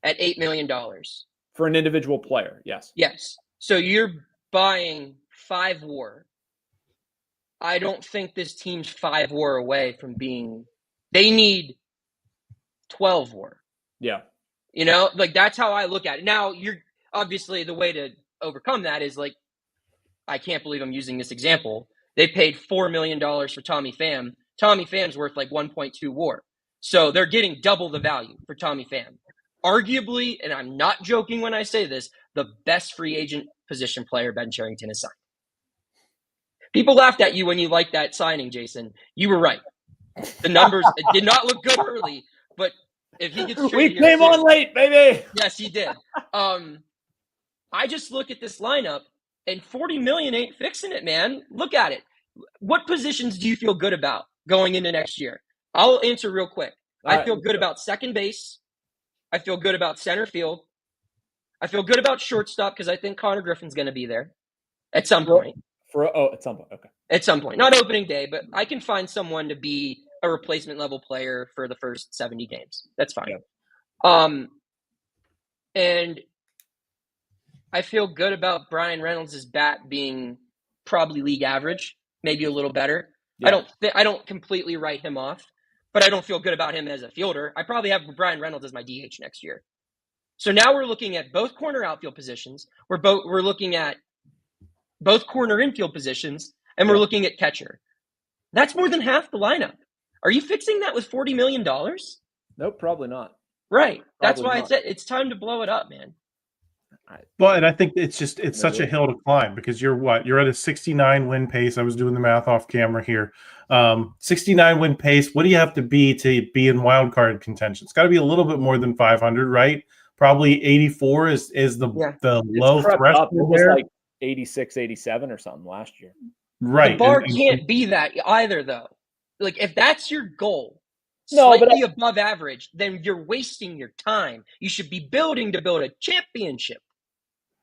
at $8 million. For an individual player, yes. Yes. So you're buying 5 WAR. I don't think this team's 5 WAR away from being – they need 12 WAR. Yeah. You know, like that's how I look at it. Now, you're obviously the way to overcome that is like, I can't believe I'm using this example. They paid $4 million for Tommy Pham. Tommy Pham's worth like 1.2 WAR. So they're getting double the value for Tommy Pham. Arguably, and I'm not joking when I say this, the best free agent position player Ben Cherington has signed. People laughed at you when you liked that signing, Jason. You were right. The numbers did not look good early, but if he gets traded, we came on late, baby. Yes, he did. I just look at this lineup, and $40 million ain't fixing it, man. Look at it. What positions do you feel good about going into next year? I'll answer real quick. I feel good about second base. I feel good about center field. I feel good about shortstop because I think Connor Griffin's going to be there at some point. At some point, okay. At some point. Not opening day, but I can find someone to be a replacement level player for the first 70 games. That's fine. Yeah. And I feel good about Brian Reynolds' bat being probably league average, maybe a little better. Yeah. I don't completely write him off, but I don't feel good about him as a fielder. I probably have Brian Reynolds as my DH next year. So now we're looking at both corner outfield positions. We're looking at both corner infield positions, and we're looking at catcher. That's more than half the lineup. Are you fixing that with $40 million? Nope, probably not. Right. That's why I said it's time to blow it up, man. And I think it's such a hill to climb because you're at a 69 win pace. I was doing the math off camera here. 69 win pace. What do you have to be in wild card contention? It's got to be a little bit more than 500, right? Probably 84 is the low threshold. It was like 86, 87 or something last year. Right. The bar can't be that either, though. Like, if that's your goal, slightly above average, then you're wasting your time. You should be building to build a championship,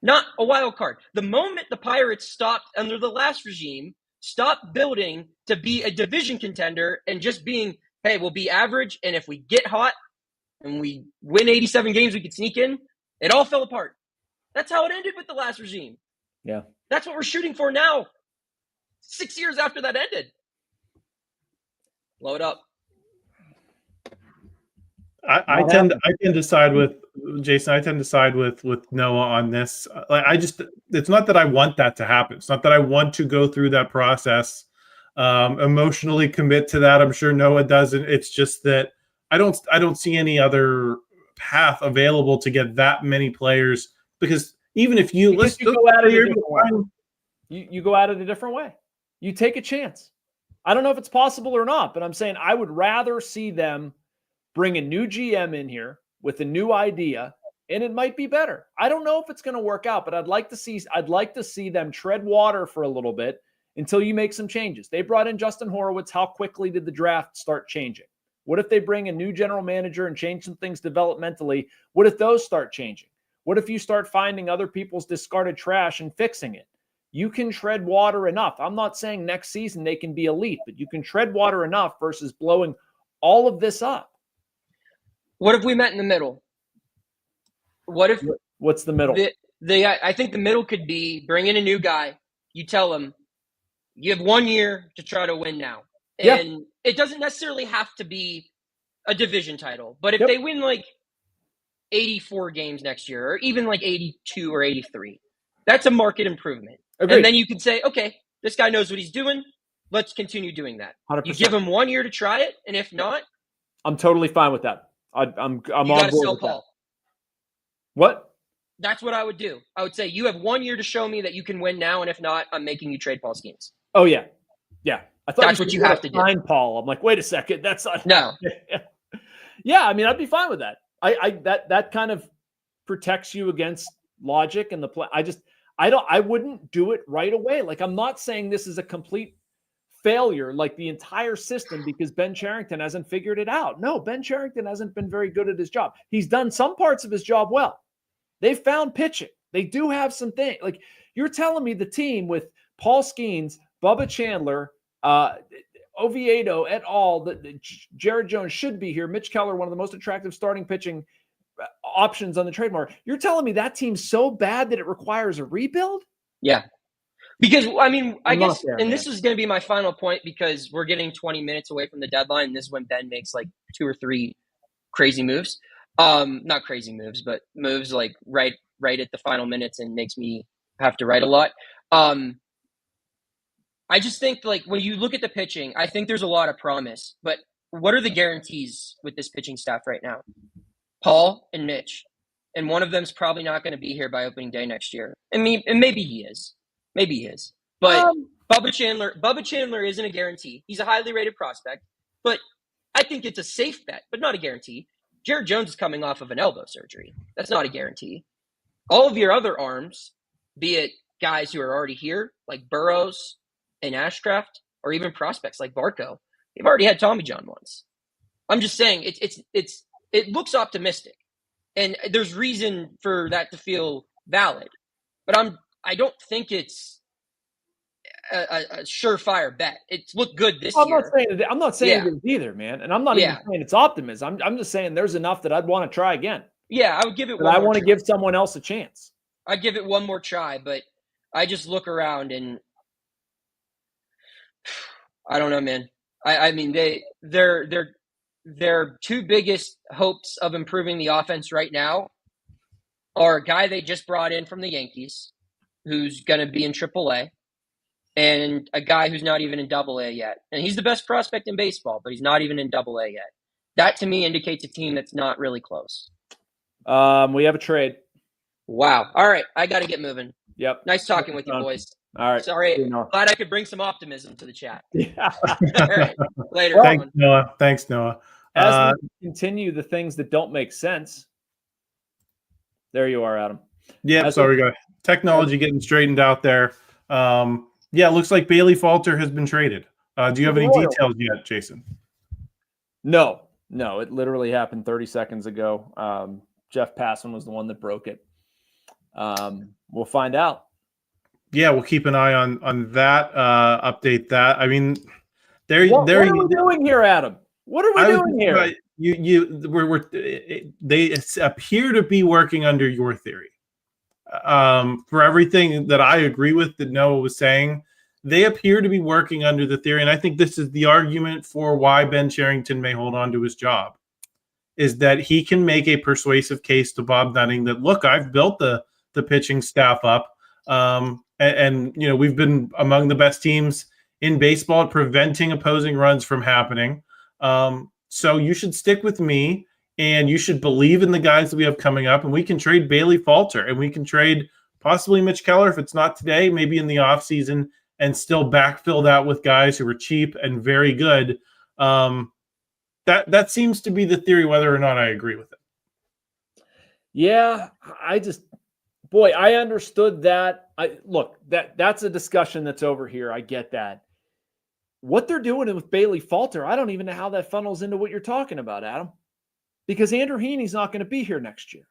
not a wild card. The moment the Pirates stopped under the last regime, stopped building to be a division contender and just being, hey, we'll be average, and if we get hot and we win 87 games, we could sneak in, it all fell apart. That's how it ended with the last regime. Yeah. That's what we're shooting for now, 6 years after that ended. Blow it up. I tend to side with Jason. I tend to side with Noah on this. It's not that I want that to happen. It's not that I want to go through that process, emotionally commit to that. I'm sure Noah doesn't. It's just that I don't see any other path available to get that many players, because even if you go at it you go at it a different way. You take a chance. I don't know if it's possible or not, but I'm saying I would rather see them bring a new GM in here with a new idea, and it might be better. I don't know if it's going to work out, but I'd like to see them tread water for a little bit until you make some changes. They brought in Justin Horowitz. How quickly did the draft start changing? What if they bring a new general manager and change some things developmentally? What if those start changing? What if you start finding other people's discarded trash and fixing it? You can tread water enough. I'm not saying next season they can be elite, but you can tread water enough versus blowing all of this up. What if we met in the middle? What's the middle? I think the middle could be bring in a new guy. You tell him you have 1 year to try to win now. And it doesn't necessarily have to be a division title. But if they win like 84 games next year, or even like 82 or 83, that's a market improvement. Agreed. And then you can say, okay, this guy knows what he's doing. Let's continue doing that. 100%. You give him 1 year to try it, and if not, I'm totally fine with that. I'm on board with that. What? That's what I would do. I would say you have 1 year to show me that you can win now, and if not, I'm making you trade Paul Skeens. Oh yeah. I thought that's what you have to do. Sign Paul. I'm like, wait a second, that's not. No. Yeah, I mean, I'd be fine with that. That kind of protects you against logic and the play. I wouldn't do it right away. Like, I'm not saying this is a complete failure, like the entire system, because Ben Cherington hasn't figured it out. No, Ben Cherington hasn't been very good at his job. He's done some parts of his job well. They found pitching. They do have some things. Like, you're telling me the team with Paul Skeens, Bubba Chandler, Oviedo et al., that Jared Jones should be here, Mitch Keller, one of the most attractive starting pitching options on the trade market. You're telling me that team's so bad that it requires a rebuild? Yeah. Because, I mean, I guess, and this is going to be my final point, because we're getting 20 minutes away from the deadline, and this is when Ben makes like 2 or 3 crazy moves. Not crazy moves, but moves like right at the final minutes, and makes me have to write a lot. I just think, like, when you look at the pitching, I think there's a lot of promise. But what are the guarantees with this pitching staff right now? Paul and Mitch. And one of them's probably not going to be here by opening day next year. And maybe he is. Maybe he is. But Bubba Chandler isn't a guarantee. He's a highly rated prospect. But I think it's a safe bet, but not a guarantee. Jared Jones is coming off of an elbow surgery. That's not a guarantee. All of your other arms, be it guys who are already here, like Burrows and Ashcraft, or even prospects like Barco, they've already had Tommy John once. I'm just saying it looks optimistic, and there's reason for that to feel valid. But I don't think it's a surefire bet. It's looked good this year. I'm not saying it is either, man. And I'm not even saying it's optimism. I'm just saying there's enough that I'd want to try again. Yeah, I would give it. But I want to give someone else a chance. I'd give it one more try, but I just look around and I don't know, man. I mean, their 2 biggest hopes of improving the offense right now are a guy they just brought in from the Yankees, who's going to be in AAA, and a guy who's not even in AA yet. And he's the best prospect in baseball, but he's not even in AA yet. That, to me, indicates a team that's not really close. We have a trade. Wow. All right. I got to get moving. Yep. Nice talking with you, boys. All right. Sorry. Glad I could bring some optimism to the chat. Yeah. All right. Later. Well, Thanks, Noah. As we continue the things that don't make sense. There you are, Adam. Yeah, we got technology getting straightened out there. It looks like Bailey Falter has been traded. Do you have any details yet, Jason? No. It literally happened 30 seconds ago. Jeff Passan was the one that broke it. We'll find out. Yeah, we'll keep an eye on that. Update that. I mean, what are we doing here, Adam? What are we doing here? They appear to be working under your theory. For everything that I agree with that Noah was saying, they appear to be working under the theory, and I think this is the argument for why Ben Cherington may hold on to his job, is that he can make a persuasive case to Bob Nutting that, look, I've built the pitching staff up, and we've been among the best teams in baseball at preventing opposing runs from happening. So you should stick with me, and you should believe in the guys that we have coming up, and we can trade Bailey Falter, and we can trade possibly Mitch Keller if it's not today, maybe in the offseason, and still backfill that with guys who are cheap and very good. That seems to be the theory, whether or not I agree with it. Yeah, I understood that. That's a discussion that's over here. I get that. What they're doing with Bailey Falter, I don't even know how that funnels into what you're talking about, Adam. Because Andrew Heaney's not going to be here next year.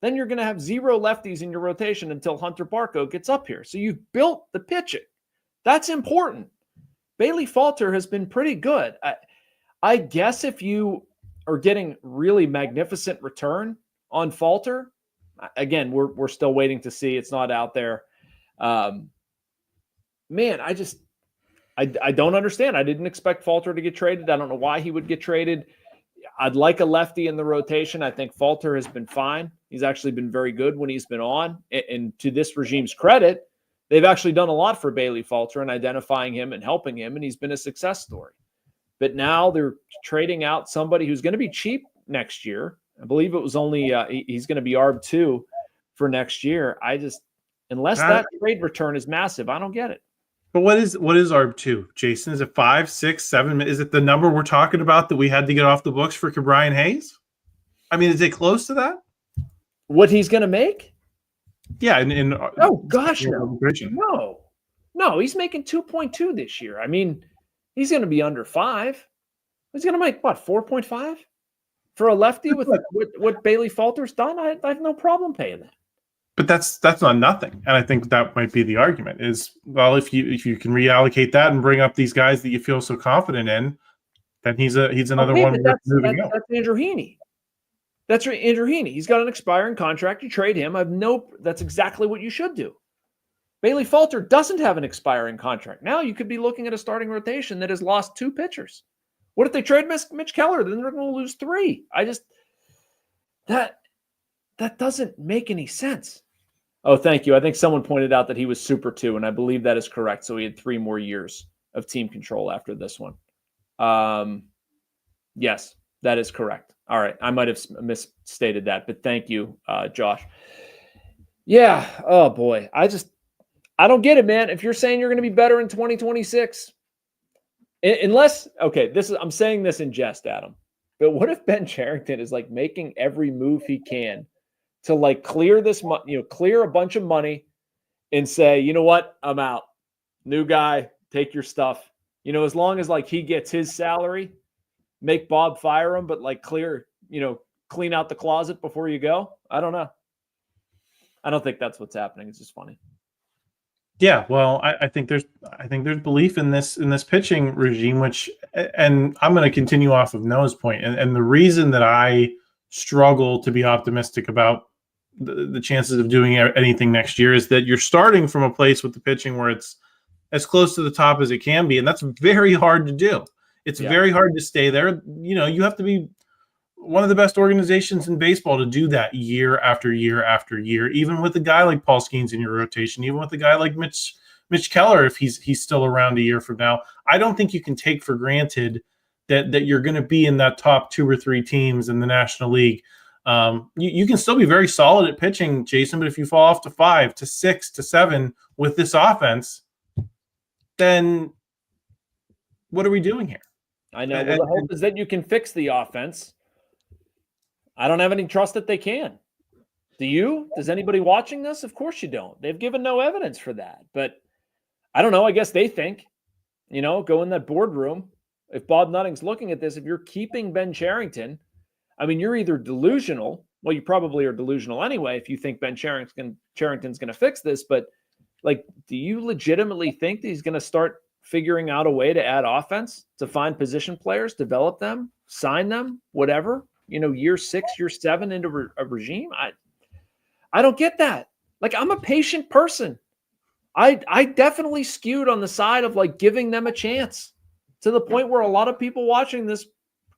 Then you're going to have 0 lefties in your rotation until Hunter Barco gets up here. So you've built the pitching. That's important. Bailey Falter has been pretty good. I guess if you are getting really magnificent return on Falter, again, we're still waiting to see. It's not out there. I don't understand. I didn't expect Falter to get traded. I don't know why he would get traded. I'd like a lefty in the rotation. I think Falter has been fine. He's actually been very good when he's been on. And to this regime's credit, they've actually done a lot for Bailey Falter and identifying him and helping him, and he's been a success story. But now they're trading out somebody who's going to be cheap next year. I believe it was only he's going to be ARB 2 for next year. Unless that trade return is massive, I don't get it. But what is ARB 2, Jason? Is it 5, 6, 7? Is it the number we're talking about that we had to get off the books for Ke'Bryan Hayes? I mean, is it close to that? What he's going to make? Yeah. Oh gosh, no, he's making 2.2 this year. I mean, he's going to be under 5. He's going to make what, 4.5 for a lefty with what Bailey Falter's done? I have no problem paying that. But that's not nothing, and I think that might be the argument. Is, well, if you can reallocate that and bring up these guys that you feel so confident in, then he's another one moving up. That's Andrew Heaney. That's Andrew Heaney. He's got an expiring contract. You trade him. That's exactly what you should do. Bailey Falter doesn't have an expiring contract. Now you could be looking at a starting rotation that has lost 2 pitchers. What if they trade Mitch Keller? Then they're going to lose 3. That doesn't make any sense. Oh, thank you. I think someone pointed out that he was Super 2, and I believe that is correct. So he had 3 more years of team control after this one. Yes, that is correct. All right. I might have misstated that, but thank you, Josh. Yeah. Oh, boy. I don't get it, man. If you're saying you're going to be better in 2026, unless, okay, I'm saying this in jest, Adam, but what if Ben Cherington is like making every move he can to like clear this, clear a bunch of money and say, you know what, I'm out. New guy, take your stuff. As long as like he gets his salary, make Bob fire him, but like clean out the closet before you go. I don't know. I don't think that's what's happening. It's just funny. Yeah, well, I think there's belief in this pitching regime, and I'm going to continue off of Noah's point, and the reason that I struggle to be optimistic about the chances of doing anything next year is that you're starting from a place with the pitching where it's as close to the top as it can be, and that's very hard to do. It's very hard to stay there. You have to be one of the best organizations in baseball to do that year after year after year, even with a guy like Paul Skeens in your rotation, even with a guy like Mitch Keller, if he's still around a year from now. I don't think you can take for granted that you're going to be in that top 2 or 3 teams in the National League You can still be very solid at pitching, Jason, but if you fall off to 5 to 6 to 7 with this offense, then what are we doing here? I know. Well, the hope is that you can fix the offense. I don't have any trust that they can. Do you? Does anybody watching this? Of course you don't. They've given no evidence for that. But I don't know. I guess they think, go in that boardroom. If Bob Nutting's looking at this, if you're keeping Ben Cherington, I mean, you're either delusional. Well, you probably are delusional anyway if you think Ben Cherington's going to fix this. But, do you legitimately think that he's going to start figuring out a way to add offense, to find position players, develop them, sign them, whatever, year 6, year 7 into a regime? I don't get that. I'm a patient person. I definitely skewed on the side of giving them a chance, to the point where a lot of people watching this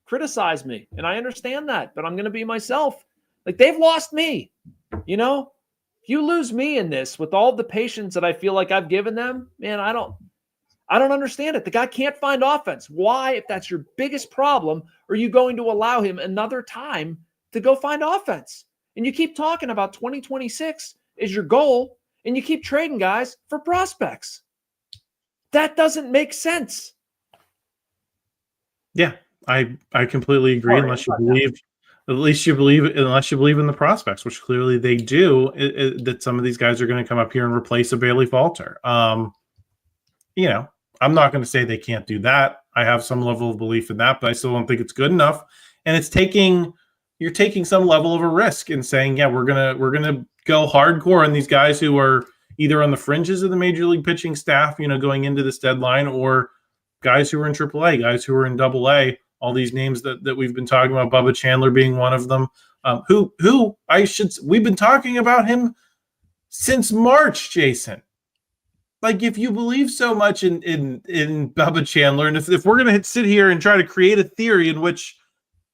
criticize me. And I understand that, but I'm going to be myself. They've lost me, If you lose me in this with all the patience that I feel like I've given them, man, I don't understand it. The guy can't find offense. Why, if that's your biggest problem, are you going to allow him another time to go find offense? And you keep talking about 2026 is your goal, and you keep trading guys for prospects. That doesn't make sense. Yeah, I completely agree. Unless you believe in the prospects, which clearly they do, that some of these guys are going to come up here and replace a Bailey Falter. I'm not going to say they can't do that. I have some level of belief in that, but I still don't think it's good enough. And you're taking some level of a risk in saying, yeah, we're gonna go hardcore on these guys who are either on the fringes of the major league pitching staff, going into this deadline, or guys who are in AAA, guys who are in AA. All these names that we've been talking about, Bubba Chandler being one of them. We've been talking about him since March, Jason. If you believe so much in Bubba Chandler, and if we're going to sit here and try to create a theory in which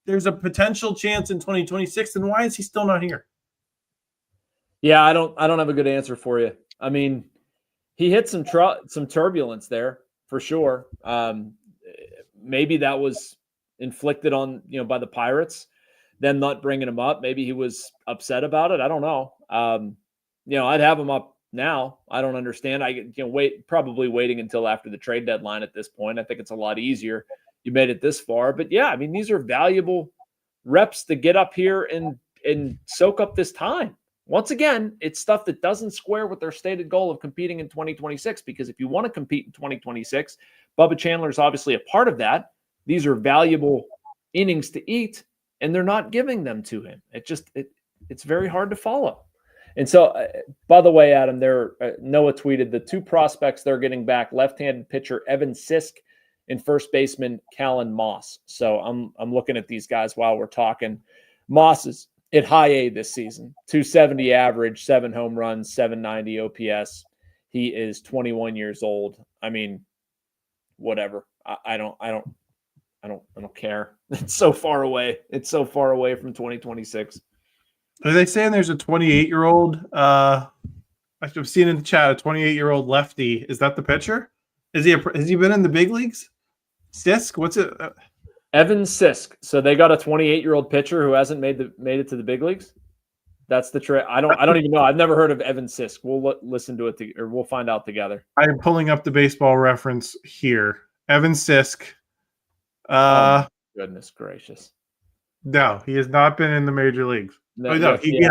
there's a potential chance in 2026, then why is he still not here? Yeah, I don't have a good answer for you. I mean, he hit some turbulence there for sure. Maybe that was inflicted on, by the Pirates, them not bringing him up. Maybe he was upset about it. I don't know. I'd have him up now. I don't understand. Probably waiting until after the trade deadline at this point. I think it's a lot easier. You made it this far, but yeah, I mean, these are valuable reps to get up here and soak up this time. Once again, it's stuff that doesn't square with their stated goal of competing in 2026, because if you want to compete in 2026, Bubba Chandler is obviously a part of that. These are valuable innings to eat, and they're not giving them to him. It's very hard to follow. And so, by the way, Adam, Noah tweeted the 2 prospects they're getting back: left-handed pitcher Evan Sisk and first baseman Callan Moss. So I'm looking at these guys while we're talking. Moss is at high A this season, 270 average, 7 home runs, 790 OPS. He is 21 years old. I mean, whatever. I don't care. It's so far away. It's so far away from 2026. Are they saying there's a 28-year-old? I've seen in the chat a 28-year-old lefty. Is that the pitcher? Has he been in the big leagues? Sisk? What's it? Evan Sisk. So they got a 28-year-old pitcher who hasn't made it to the big leagues. That's the trade. I don't even know. I've never heard of Evan Sisk. We'll listen to it or we'll find out together. I am pulling up the Baseball Reference here. Evan Sisk. Goodness gracious. No, he has not been in the major leagues. No, he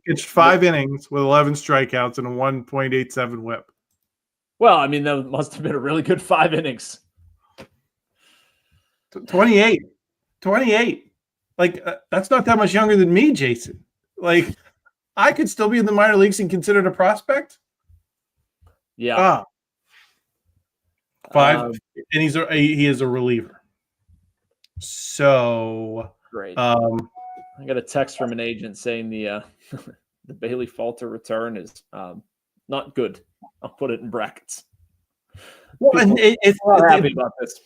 pitched 5 innings with 11 strikeouts and a 1.87 WHIP. Well, I mean, that must have been a really good 5 innings. 28. That's not that much younger than me, Jason. I could still be in the minor leagues and considered a prospect. Yeah. 5, and he is a reliever. So great. I got a text from an agent saying the Bailey Falter return is not good. I'll put it in brackets. Well, and it's happy about this.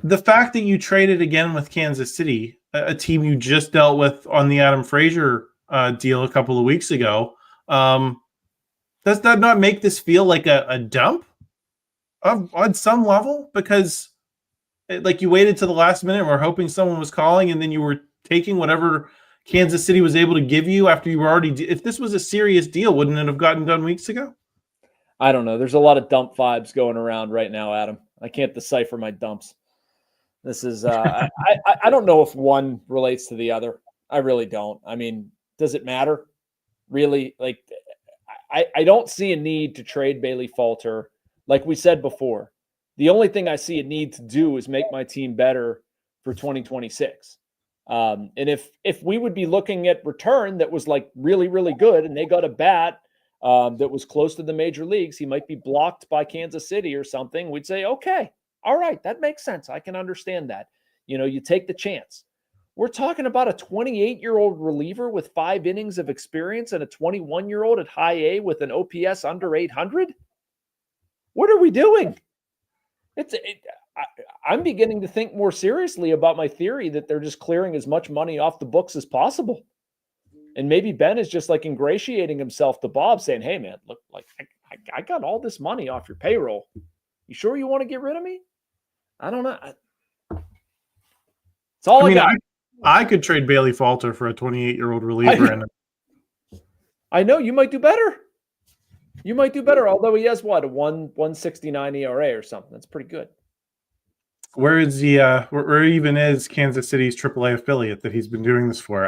The fact that you traded again with Kansas City, a team you just dealt with on the Adam Frazier deal a couple of weeks ago, does that not make this feel like a dump on some level? Because you waited to the last minute and were hoping someone was calling, and then you were taking whatever Kansas City was able to give you after you were already, if this was a serious deal, wouldn't it have gotten done weeks ago? I don't know. There's a lot of dump vibes going around right now, Adam. I can't decipher my dumps. This is, I don't know if one relates to the other. I really don't. I mean, does it matter? Really? Like, I don't see a need to trade Bailey Falter. Like we said before, the only thing I see a need to do is make my team better for 2026. And if we would be looking at return that was like really, really good, and they got a bat that was close to the major leagues, he might be blocked by Kansas City or something. We'd say, okay, all right, that makes sense. I can understand that. You know, you take the chance. We're talking about a 28-year-old reliever with 5 innings of experience and a 21-year-old at high A with an OPS under 800. What are we doing? I'm beginning to think more seriously about my theory that they're just clearing as much money off the books as possible. And maybe Ben is just like ingratiating himself to Bob, saying, hey, man, look, like I got all this money off your payroll. You sure you want to get rid of me? I don't know. It's all I got. I could trade Bailey Falter for a 28-year-old reliever. I know you might do better. You might do better, although he has what, a 1.69 ERA or something. That's pretty good. Where is the where even is Kansas City's AAA affiliate that he's been doing this for?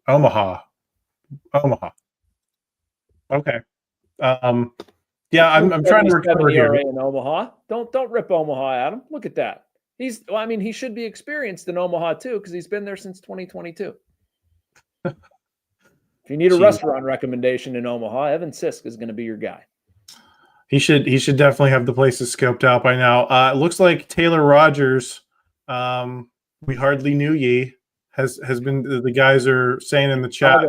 Omaha. Okay. Yeah, I'm trying to recover here. In Omaha. Don't rip Omaha, Adam. Look at that. He should be experienced in Omaha too, because he's been there since 2022. If you need a restaurant recommendation in Omaha, Evan Sisk is going to be your guy. He should definitely have the places scoped out by now. It looks like Taylor Rogers, we hardly knew ye, has been, the guys are saying in the chat,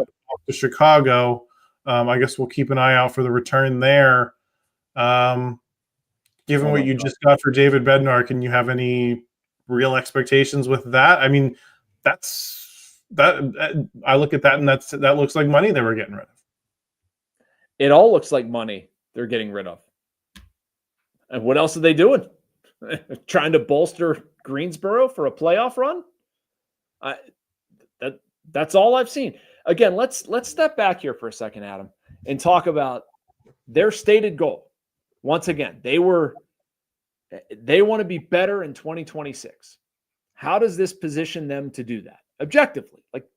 to Chicago. I guess we'll keep an eye out for the return there. Given what you just got for David Bednar, can you have any real expectations with that? I mean, I look at that and that looks like money they were getting rid of. It all looks like money they're getting rid of. And what else are they doing? Trying to bolster Greensboro for a playoff run? That's all I've seen. Again, let's step back here for a second, Adam, and talk about their stated goal. Once again, they want to be better in 2026. How does this position them to do that? Objectively, like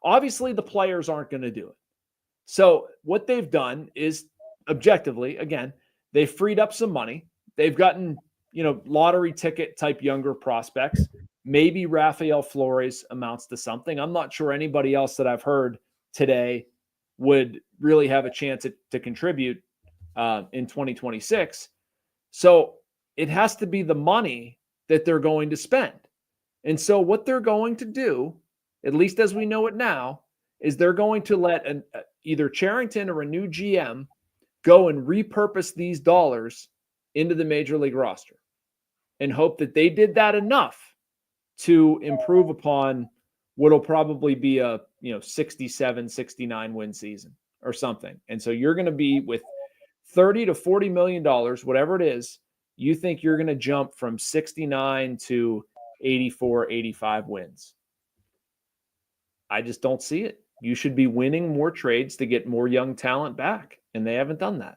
obviously the players aren't going to do it. So what they've done is objectively, again, they've freed up some money. They've gotten, lottery ticket type younger prospects. Maybe Rafael Flores amounts to something. I'm not sure anybody else that I've heard today would really have a chance to contribute in 2026. So it has to be the money that they're going to spend. And so what they're going to do, at least as we know it now, is they're going to let either Cherington or a new GM go and repurpose these dollars into the major league roster and hope that they did that enough to improve upon what'll probably be a 67, 69 win season or something. And so you're going to be with $30 to $40 million, whatever it is, you think you're going to jump from 69 to 84, 85 wins. I just don't see it. You should be winning more trades to get more young talent back, and they haven't done that.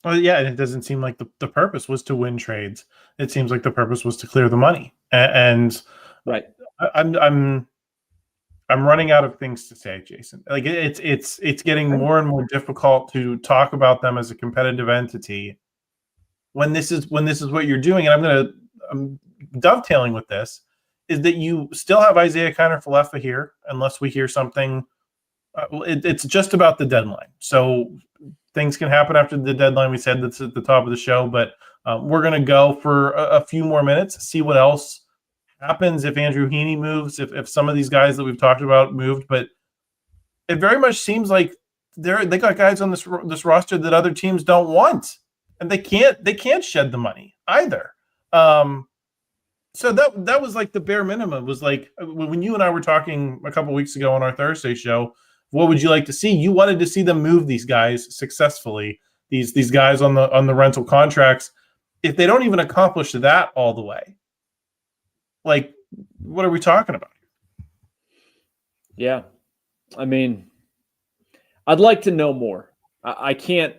Well, yeah, and it doesn't seem like the purpose was to win trades. It seems like the purpose was to clear the money. And right, I'm running out of things to say, Jason. Like it's getting more and more difficult to talk about them as a competitive entity when this is what you're doing. And I'm dovetailing with this is that you still have Isiah Kiner-Falefa here, unless we hear something. It's just about the deadline. So things can happen after the deadline. We said that's at the top of the show, but we're going to go for a few more minutes, see what else happens if Andrew Heaney moves, if some of these guys that we've talked about moved. But it very much seems like they got guys on this roster that other teams don't want, and they can't shed the money either. So that was like the bare minimum. Was like when you and I were talking a couple weeks ago on our Thursday show. What would you like to see? You wanted to see them move these guys successfully. These guys on the rental contracts. If they don't even accomplish that all the way, like what are we talking about? Yeah. I mean, I'd like to know more. I can't.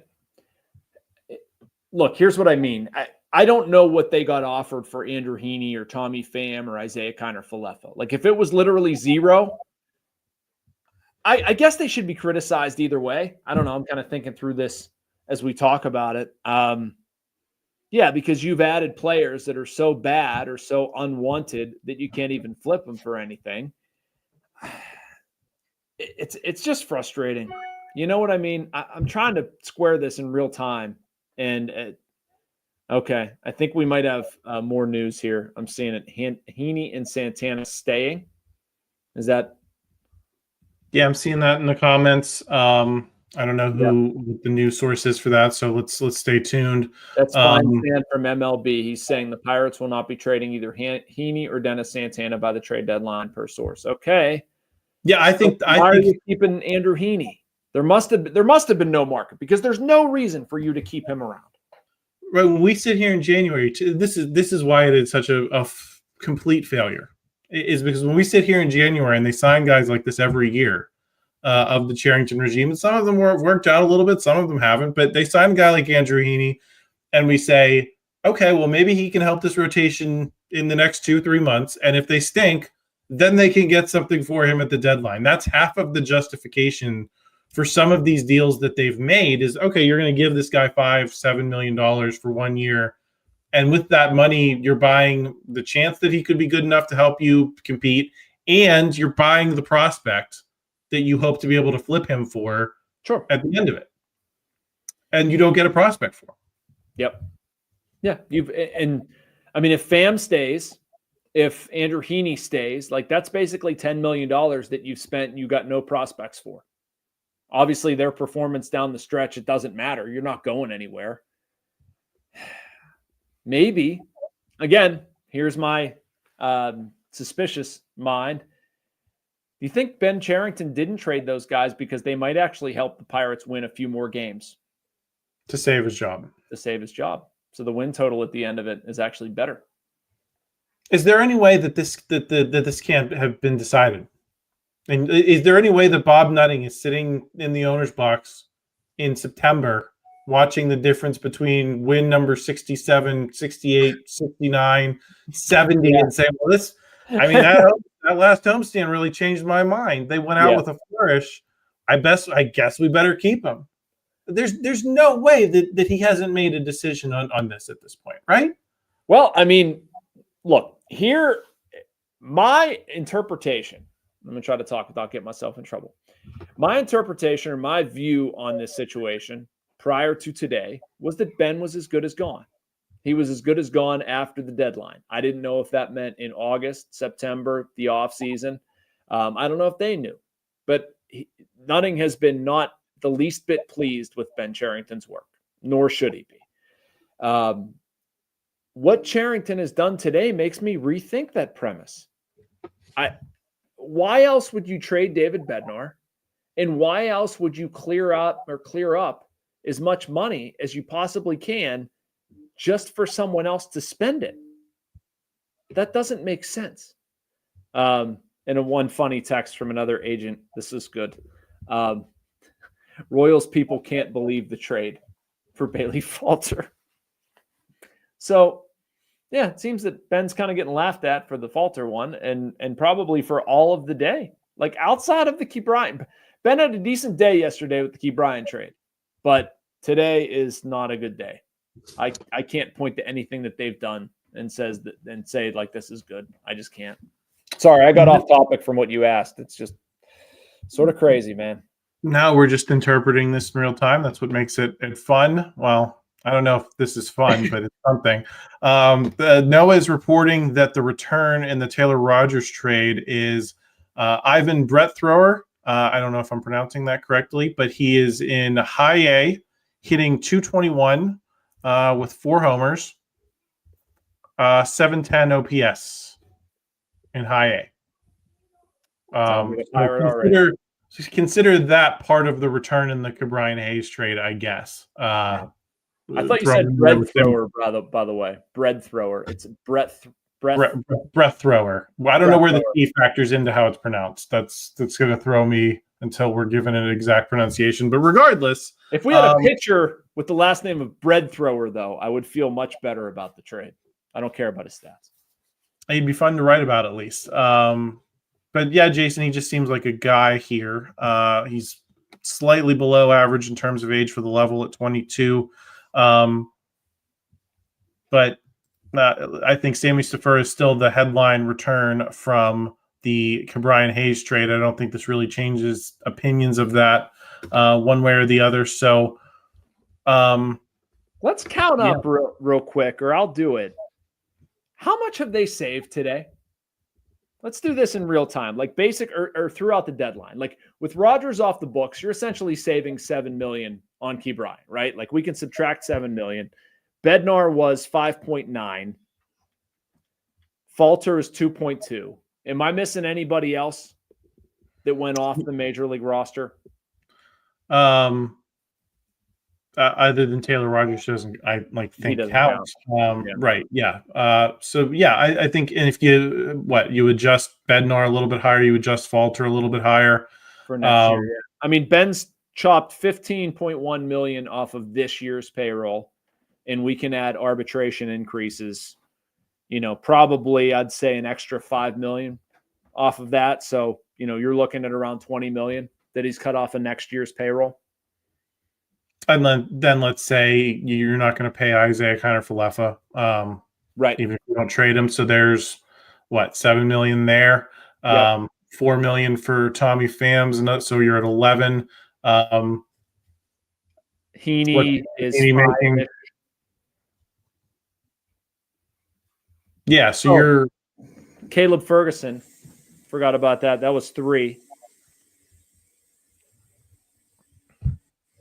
Look, here's what I mean. I don't know what they got offered for Andrew Heaney or Tommy Pham or Isiah Kiner-Falefa. Like, if it was literally zero, I guess they should be criticized either way. I don't know. I'm kind of thinking through this as we talk about it. Yeah, because you've added players that are so bad or so unwanted that you can't even flip them for anything. It's just frustrating. You know what I mean? I'm trying to square this in real time. And okay, I think we might have more news here. I'm seeing it. Heaney and Santana staying. Is that? Yeah, I'm seeing that in the comments. I don't know who the news source is for that, so let's stay tuned. That's fine. From MLB, he's saying the Pirates will not be trading either Heaney or Dennis Santana by the trade deadline, per source. Okay. Yeah, I think. Why are you keeping Andrew Heaney? There must have been no market, because there's no reason for you to keep him around. Right, when we sit here in January, this is why it is such a complete failure. Is because when we sit here in January and they sign guys like this every year of the Cherington regime, and some of them worked out a little bit, some of them haven't, but they sign a guy like Andrew Heaney, and we say, okay, well, maybe he can help this rotation in the next 2-3 months, and if they stink, then they can get something for him at the deadline. That's half of the justification for some of these deals that they've made is, okay, you're going to give this guy $5-7 million for 1 year. And with that money, you're buying the chance that he could be good enough to help you compete. And you're buying the prospect that you hope to be able to flip him for at the end of it. And you don't get a prospect for him. Yep. Yeah. I mean, if Pham stays, if Andrew Heaney stays, like, that's basically $10 million that you've spent and you got no prospects for. Obviously, their performance down the stretch, it doesn't matter. You're not going anywhere. Maybe, again, here's my suspicious mind. Do you think Ben Cherington didn't trade those guys because they might actually help the Pirates win a few more games? To save his job. So the win total at the end of it is actually better. Is there any way that this can't have been decided? And is there any way that Bob Nutting is sitting in the owner's box in September watching the difference between win number 67, 68, 69, 70 and saying, well, that last homestand really changed my mind. They went out with a flourish. I guess we better keep him. There's no way that he hasn't made a decision on this at this point, right? Well, I mean, look, here, my interpretation, I'm going to try to talk without getting myself in trouble. My interpretation or my view on this situation prior to today was that Ben was as good as gone. He was as good as gone after the deadline. I didn't know if that meant in August, September, the offseason. I don't know if they knew. But Nutting has been not the least bit pleased with Ben Cherington's work, nor should he be. What Cherington has done today makes me rethink that premise. Why else would you trade David Bednar? And why else would you clear up as much money as you possibly can just for someone else to spend it? That doesn't make sense. And one funny text from another agent. This is good. Royals people can't believe the trade for Bailey Falter. So, yeah, it seems that Ben's kind of getting laughed at for the Falter one and probably for all of the day. Like, outside of the Ke'Bryan, Ben had a decent day yesterday with the Ke'Bryan trade, but today is not a good day. I can't point to anything that they've done and say like this is good. I just can't. Sorry, I got off topic from what you asked. It's just sort of crazy, man. Now we're just interpreting this in real time. That's what makes it fun. Well, I don't know if this is fun, but it's something. Noah is reporting that the return in the Taylor Rogers trade is Ivan Brettthrower. I don't know if I'm pronouncing that correctly, but he is in high A, hitting .221 with 4 homers, 710 OPS in high A. Consider that part of the return in the Ke'Bryan Hayes trade, I guess. I thought you said bread thrower, by the way. Bread thrower. It's breath thrower. Well, I don't know where the T factors into how it's pronounced. That's going to throw me until we're given an exact pronunciation. But regardless, if we had a pitcher with the last name of bread thrower, though, I would feel much better about the trade. I don't care about his stats. He'd be fun to write about at least. But yeah, Jason, he just seems like a guy here. He's slightly below average in terms of age for the level at 22. But I think Sammy Stafura is still the headline return from the Ke'Bryan Hayes trade. I don't think this really changes opinions of that one way or the other. So let's count up real quick, or I'll do it. How much have they saved today? Let's do this in real time, like basic or throughout the deadline. Like with Rogers off the books, you're essentially saving $7 million on Ke'Bryan, right? Like we can subtract $7 million. Bednar was 5.9. Falter is 2.2. Am I missing anybody else that went off the major league roster? Other than Taylor Rogers, doesn't think counts. Right? Yeah. So yeah, I think, and if you adjust Bednar a little bit higher, you adjust Falter a little bit higher for next year. Yeah. I mean, Ben's chopped $15.1 million off of this year's payroll, and we can add arbitration increases. Probably I'd say an extra $5 million off of that. So you're looking at around $20 million that he's cut off of next year's payroll. And then let's say you're not going to pay Isiah Kiner-Falefa, right? Even if you don't trade him. So there's $7 million there, $4 million for Tommy Phams, and so you're at 11. Heaney is making. Yeah, so you're Caleb Ferguson. Forgot about that. That was 3.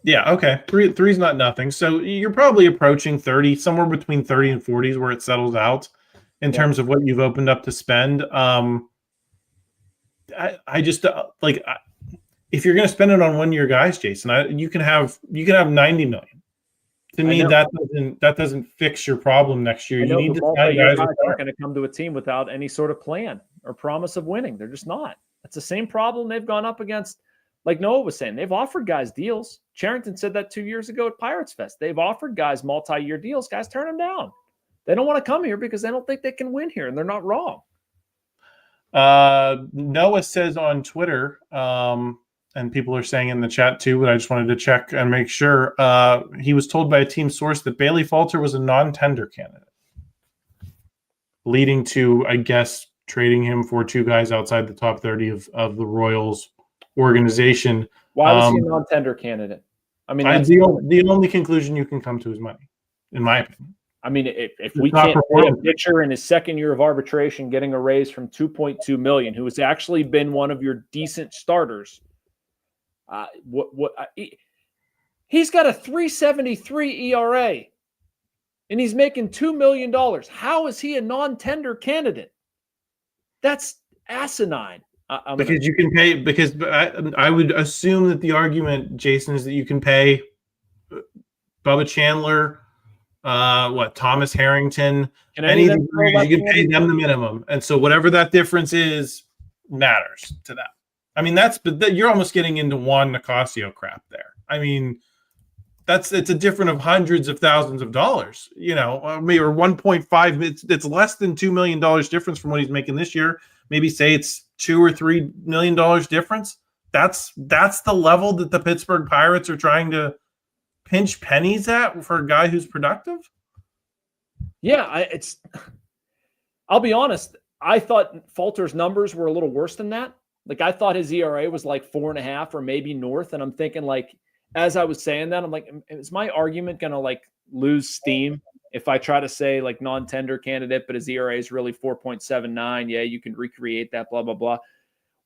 Yeah, okay. Three's not nothing. So you're probably approaching 30, somewhere between 30 and 40 is where it settles out in terms of what you've opened up to spend. I just if you're going to spend it on 1 year guys, Jason, you can have 90 million. To me, that doesn't fix your problem next year. You need to guys aren't going to come to a team without any sort of plan or promise of winning. They're just not. It's the same problem they've gone up against. Like Noah was saying, they've offered guys deals. Cherington said that 2 years ago at Pirates Fest. They've offered guys multi-year deals. Guys turn them down. They don't want to come here because they don't think they can win here, and they're not wrong. Noah says on Twitter, and people are saying in the chat too, but I just wanted to check and make sure. He was told by a team source that Bailey Falter was a non-tender candidate, leading to, I guess, trading him for 2 guys outside the top 30 of the Royals organization. Why was he a non-tender candidate? I mean, the only conclusion you can come to is money, in my opinion. I mean, if we can't pay a pitcher in his second year of arbitration getting a raise from $2.2 million, who has actually been one of your decent starters, he's got a 3.73 ERA, and he's making $2 million. How is he a non-tender candidate? That's asinine. You can pay, because I would assume that the argument, Jason, is that you can pay Bubba Chandler, Thomas Harrington, any of you can pay them the minimum, and so whatever that difference is matters to them. I mean, you're almost getting into Juan Nicasio crap there. I mean, it's a difference of hundreds of thousands of dollars, or 1.5. It's less than $2 million difference from what he's making this year. Maybe say it's $2 or $3 million difference. That's the level that the Pittsburgh Pirates are trying to pinch pennies at for a guy who's productive. Yeah, I'll be honest. I thought Falter's numbers were a little worse than that. Like, I thought his ERA was like 4.5 or maybe north. And I'm thinking, like, as I was saying that, I'm like, is my argument going to lose steam if I try to say non-tender candidate, but his ERA is really 4.79? Yeah, you can recreate that, blah, blah, blah.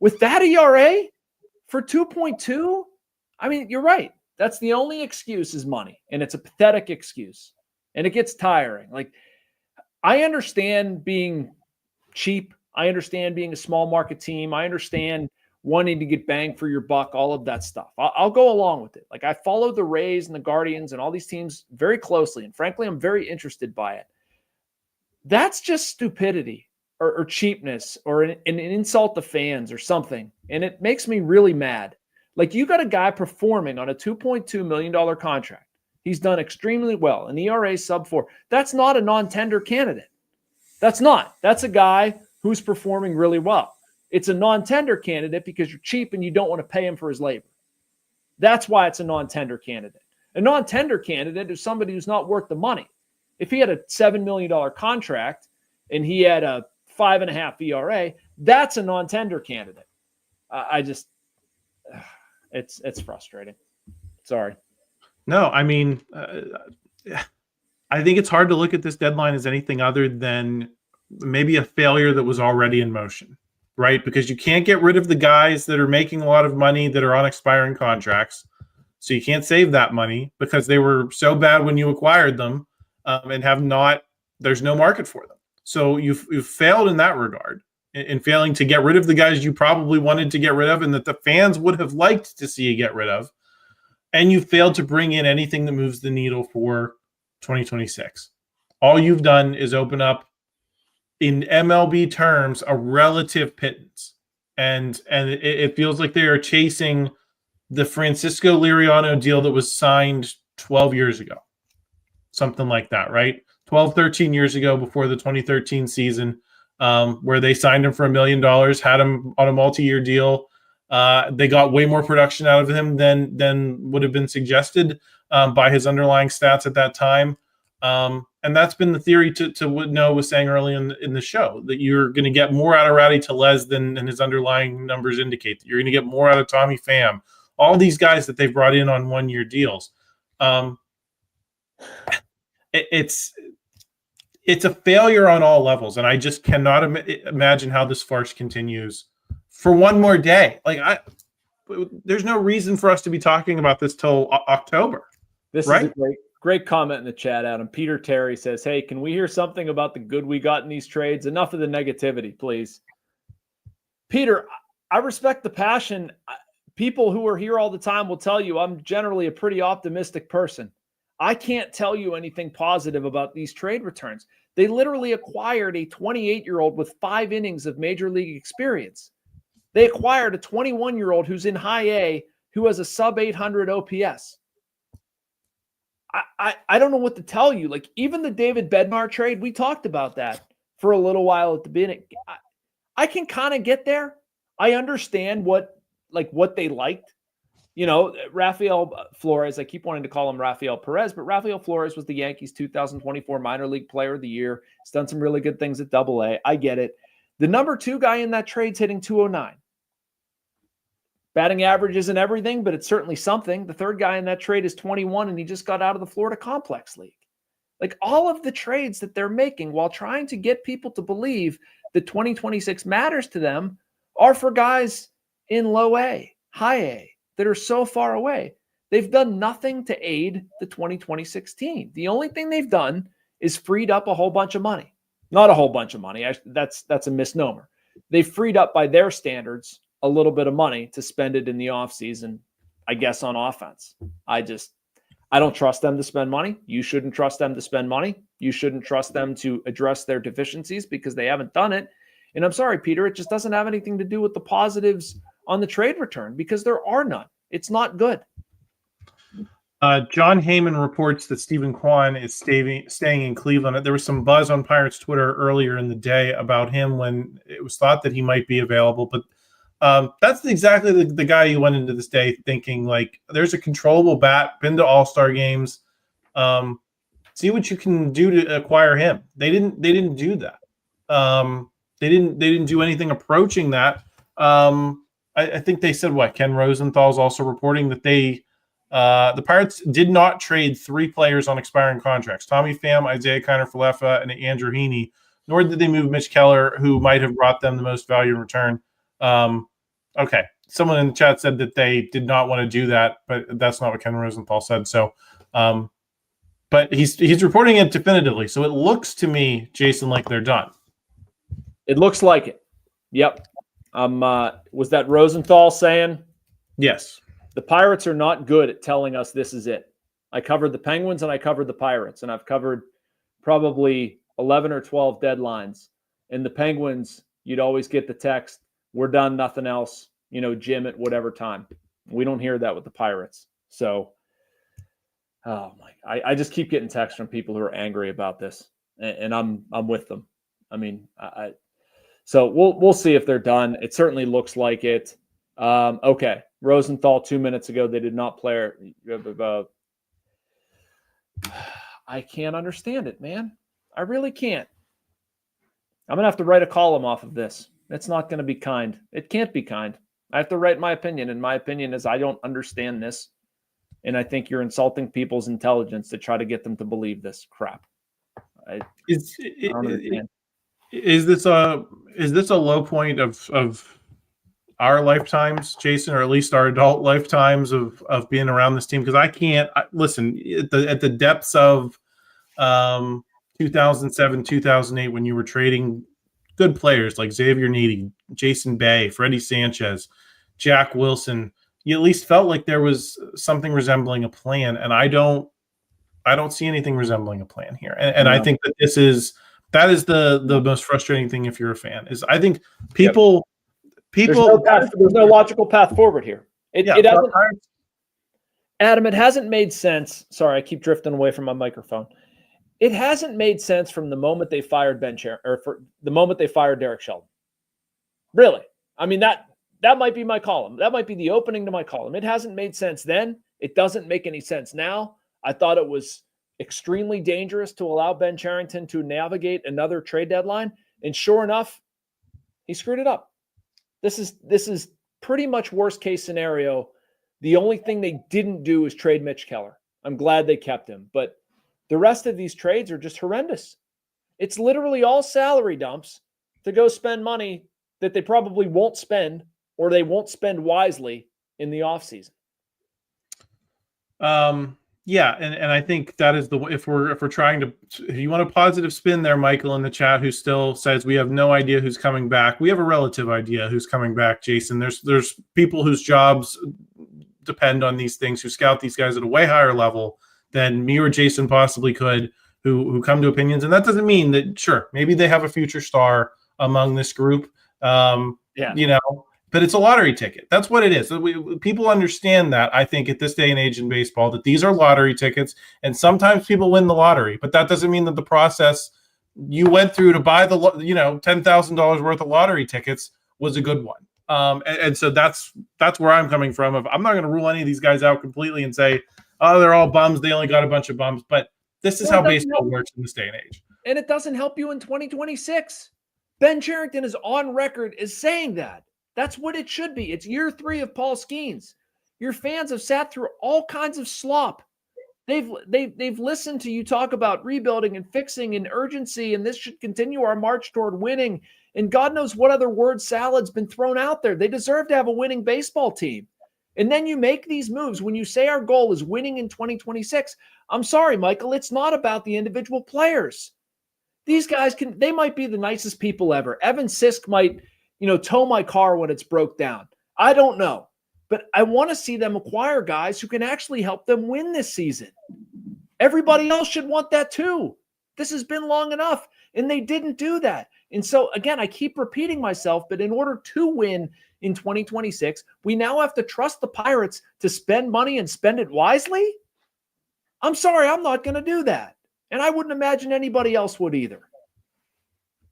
With that ERA for 2.2, I mean, you're right. That's the only excuse is money. And it's a pathetic excuse. And it gets tiring. I understand being cheap. I understand being a small market team. I understand wanting to get bang for your buck, all of that stuff. I'll go along with it. I follow the Rays and the Guardians and all these teams very closely. And frankly, I'm very interested by it. That's just stupidity. or cheapness or an insult to fans or something. And it makes me really mad. Like, you got a guy performing on a $2.2 million contract. He's done extremely well. An ERA sub-4. That's not a non-tender candidate. That's not. That's a guy who's performing really well. It's a non-tender candidate because you're cheap and you don't want to pay him for his labor. That's why it's a non-tender candidate. A non-tender candidate is somebody who's not worth the money. If he had a $7 million contract and he had a 5.5 ERA, that's a non-tender candidate. It's frustrating. Sorry. No, I mean, I think it's hard to look at this deadline as anything other than maybe a failure that was already in motion, right? Because you can't get rid of the guys that are making a lot of money that are on expiring contracts. So you can't save that money because they were so bad when you acquired them, and there's no market for them. So you've failed in that regard in failing to get rid of the guys you probably wanted to get rid of and that the fans would have liked to see you get rid of. And you failed to bring in anything that moves the needle for 2026. All you've done is open up, in MLB terms, a relative pittance. And it feels like they are chasing the Francisco Liriano deal that was signed 12 years ago. Something like that, right? 12, 13 years ago before the 2013 season, where they signed him for $1 million, had him on a multi-year deal. They got way more production out of him than would have been suggested by his underlying stats at that time. And that's been the theory to what Noah was saying early in the show, that you're going to get more out of Rowdy Tellez than his underlying numbers indicate. That you're going to get more out of Tommy Pham. All these guys that they've brought in on one-year deals. It's a failure on all levels, and I just cannot imagine how this farce continues for one more day. There's no reason for us to be talking about this till October. This right? is a great comment in the chat, Adam. Peter Terry says, "Hey, can we hear something about the good we got in these trades? Enough of the negativity, please." Peter, I respect the passion. People who are here all the time will tell you I'm generally a pretty optimistic person. I can't tell you anything positive about these trade returns. They literally acquired a 28-year-old with 5 innings of major league experience. They acquired a 21-year-old who's in high A who has a sub 800 OPS. I don't know what to tell you. Like, even the David Bednar trade, we talked about that for a little while at the beginning. I can kind of get there. I understand what they liked. You know, Rafael Flores, I keep wanting to call him Rafael Perez, but Rafael Flores was the Yankees 2024 minor league player of the year. He's done some really good things at AA. I get it. The number 2 guy in that trade's hitting 209. Batting average isn't everything, but it's certainly something. The 3rd guy in that trade is 21, and he just got out of the Florida Complex League. Like, all of the trades that they're making while trying to get people to believe that 2026 matters to them are for guys in low A, high A, that are so far away. They've done nothing to aid the 2026 team. The only thing they've done is freed up a whole bunch of money. Not a whole bunch of money. That's a misnomer. They've freed up, by their standards, a little bit of money to spend it in the offseason, I guess, on offense. I don't trust them to spend money. You shouldn't trust them to spend money. You shouldn't trust them to address their deficiencies because they haven't done it. And I'm sorry, Peter, it just doesn't have anything to do with the positives on the trade return because there are none. It's not good. John Heyman reports that Stephen Kwan is staying in Cleveland. There was some buzz on Pirates Twitter earlier in the day about him when it was thought that he might be available. But that's exactly the guy you went into this day thinking, like, there's a controllable bat, been to all-star games. See what you can do to acquire him. They didn't do that. They didn't do anything approaching that. I think they said what? Ken Rosenthal's also reporting that the Pirates did not trade 3 players on expiring contracts: Tommy Pham, Isiah Kiner-Falefa, and Andrew Heaney. Nor did they move Mitch Keller, who might have brought them the most value in return. Okay, someone in the chat said that they did not want to do that, but that's not what Ken Rosenthal said. So, but he's reporting it definitively. So it looks to me, Jason, like they're done. It looks like it. Yep. Was that Rosenthal saying? Yes. The Pirates are not good at telling us this is it. I covered the Penguins and I covered the Pirates, and I've covered probably 11 or 12 deadlines. And the Penguins, you'd always get the text, "We're done, nothing else, Jim at whatever time." We don't hear that with the Pirates. So, I just keep getting texts from people who are angry about this, and I'm with them. I mean, so we'll see if they're done. It certainly looks like it. Okay, Rosenthal 2 minutes ago, they did not play. I can't understand it, man. I really can't. I'm gonna have to write a column off of this. It's not going to be kind. It can't be kind. I have to write my opinion, and my opinion is I don't understand this, and I think you're insulting people's intelligence to try to get them to believe this crap. I don't understand. Is this a low point of our lifetimes, Jason, or at least our adult lifetimes of being around this team? Because I can't listen at the depths of 2007, 2008, when you were trading good players like Xavier Needy, Jason Bay, Freddie Sanchez, Jack Wilson. You at least felt like there was something resembling a plan, and I don't see anything resembling a plan here. And I think that that is the most frustrating thing if you're a fan, is I think people there's no logical path forward here. It hasn't, Adam, it hasn't made sense. Sorry, I keep drifting away from my microphone. It hasn't made sense from the moment they fired the moment they fired Derek Sheldon. Really. I mean, that might be my column. That might be the opening to my column. It hasn't made sense then. It doesn't make any sense now. I thought it was extremely dangerous to allow Ben Cherington to navigate another trade deadline. And sure enough, he screwed it up. This is pretty much worst case scenario. The only thing they didn't do is trade Mitch Keller. I'm glad they kept him, but the rest of these trades are just horrendous. It's literally all salary dumps to go spend money that they probably won't spend, or they won't spend wisely in the offseason. Yeah, and I think that is if we're trying to, if you want a positive spin there, Michael in the chat, who still says we have no idea who's coming back. We have a relative idea who's coming back, Jason. There's people whose jobs depend on these things, who scout these guys at a way higher level than me or Jason possibly could, who come to opinions. And that doesn't mean that, sure, maybe they have a future star among this group. But it's a lottery ticket. That's what it is. People understand that, I think, at this day and age in baseball, that these are lottery tickets, and sometimes people win the lottery, but that doesn't mean that the process you went through to buy the $10,000 worth of lottery tickets was a good one. And so that's where I'm coming from. I'm not going to rule any of these guys out completely and say, oh, they're all bums, they only got a bunch of bums, but this is how baseball works in this day and age. And it doesn't help you in 2026. Ben Cherington is on record as saying that. That's what it should be. It's year 3 of Paul Skeens. Your fans have sat through all kinds of slop. They've listened to you talk about rebuilding and fixing and urgency, and this should continue our march toward winning. And God knows what other word salad's been thrown out there. They deserve to have a winning baseball team. And then you make these moves when you say our goal is winning in 2026. I'm sorry, Michael, it's not about the individual players. These guys they might be the nicest people ever. Evan Sisk might, tow my car when it's broke down. I don't know. But I want to see them acquire guys who can actually help them win this season. Everybody else should want that too. This has been long enough, and they didn't do that. And so, again, I keep repeating myself, but in order to win in 2026, we now have to trust the Pirates to spend money and spend it wisely? I'm sorry, I'm not going to do that. And I wouldn't imagine anybody else would either.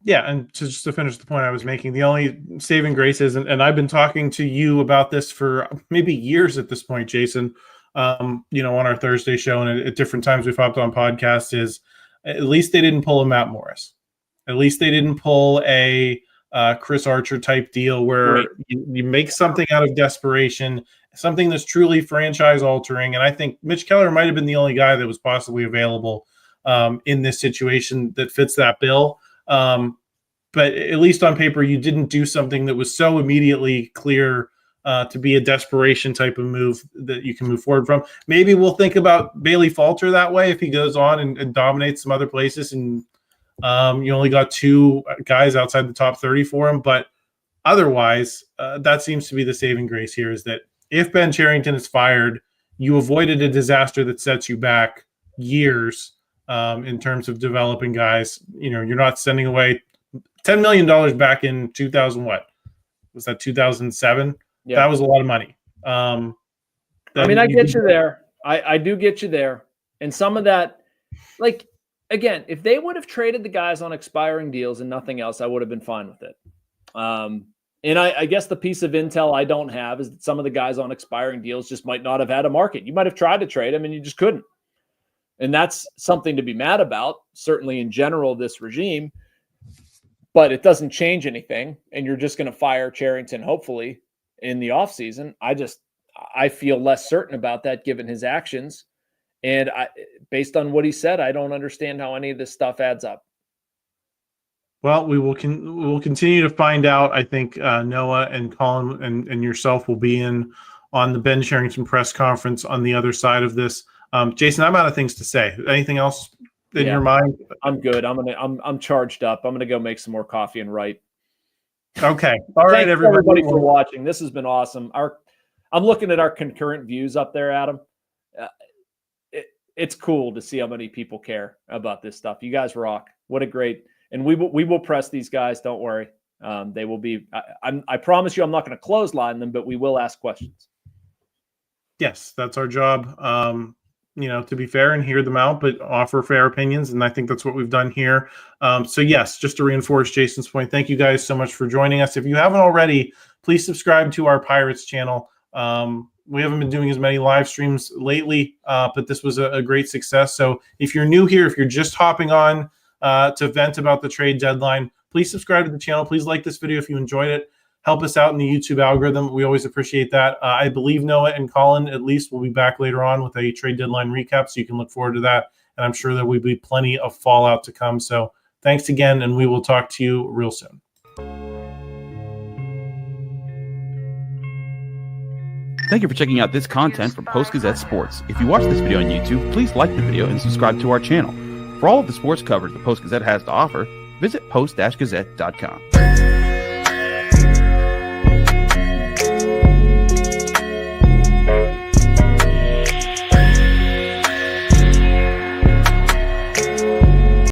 Yeah, and just to finish the point I was making, the only saving grace is, and I've been talking to you about this for maybe years at this point, Jason, on our Thursday show and at different times we've hopped on podcasts, is at least they didn't pull a Matt Morris. At least they didn't pull a Chris Archer type deal where you make something out of desperation, something that's truly franchise altering. And I think Mitch Keller might have been the only guy that was possibly available in this situation that fits that bill. But at least on paper, you didn't do something that was so immediately clear to be a desperation type of move that you can move forward from. Maybe we'll think about Bailey Falter that way if he goes on and dominates some other places, and you only got 2 guys outside the top 30 for him. But otherwise, that seems to be the saving grace here, is that if Ben Cherington is fired, you avoided a disaster that sets you back years in terms of developing guys. You're not sending away $10 million back in 2000. What was that? 2007. Yeah. That was a lot of money. I mean, I get you there. I do get you there. And some of that, like, again, if they would have traded the guys on expiring deals and nothing else, I would have been fine with it. And I guess the piece of intel I don't have is that some of the guys on expiring deals just might not have had a market. You might have tried to trade them and you just couldn't. And that's something to be mad about, certainly in general, this regime. But it doesn't change anything. And you're just going to fire Cherington, hopefully, in the offseason. I feel less certain about that given his actions. And based on what he said, I don't understand how any of this stuff adds up. Well, we will continue to find out. I think Noah and Colin and yourself will be in on the Ben Cherington press conference on the other side of this. Jason, I'm out of things to say. Anything else in your mind? I'm good. I'm charged up. I'm gonna go make some more coffee and write. Okay. All right, everybody for watching. This has been awesome. I'm looking at our concurrent views up there, Adam. It's cool to see how many people care about this stuff. You guys rock. What a great. And we will press these guys. Don't worry. They will be. I promise you, I'm not going to clothesline them, but we will ask questions. Yes, that's our job. To be fair and hear them out, but offer fair opinions, and I think that's what we've done here. So yes, just to reinforce Jason's point, thank you guys so much for joining us. If you haven't already, please subscribe to our Pirates channel. We haven't been doing as many live streams lately, but this was a great success. So if you're new here, if you're just hopping on to vent about the trade deadline, please subscribe to the channel. Please like this video if you enjoyed it. Help us out in the YouTube algorithm. We always appreciate that. I believe Noah and Colin at least will be back later on with a trade deadline recap, so you can look forward to that. And I'm sure there will be plenty of fallout to come. So thanks again, and we will talk to you real soon. Thank you for checking out this content from Post-Gazette Sports. If you watch this video on YouTube, please like the video and subscribe to our channel. For all of the sports coverage the Post-Gazette has to offer, visit post-gazette.com.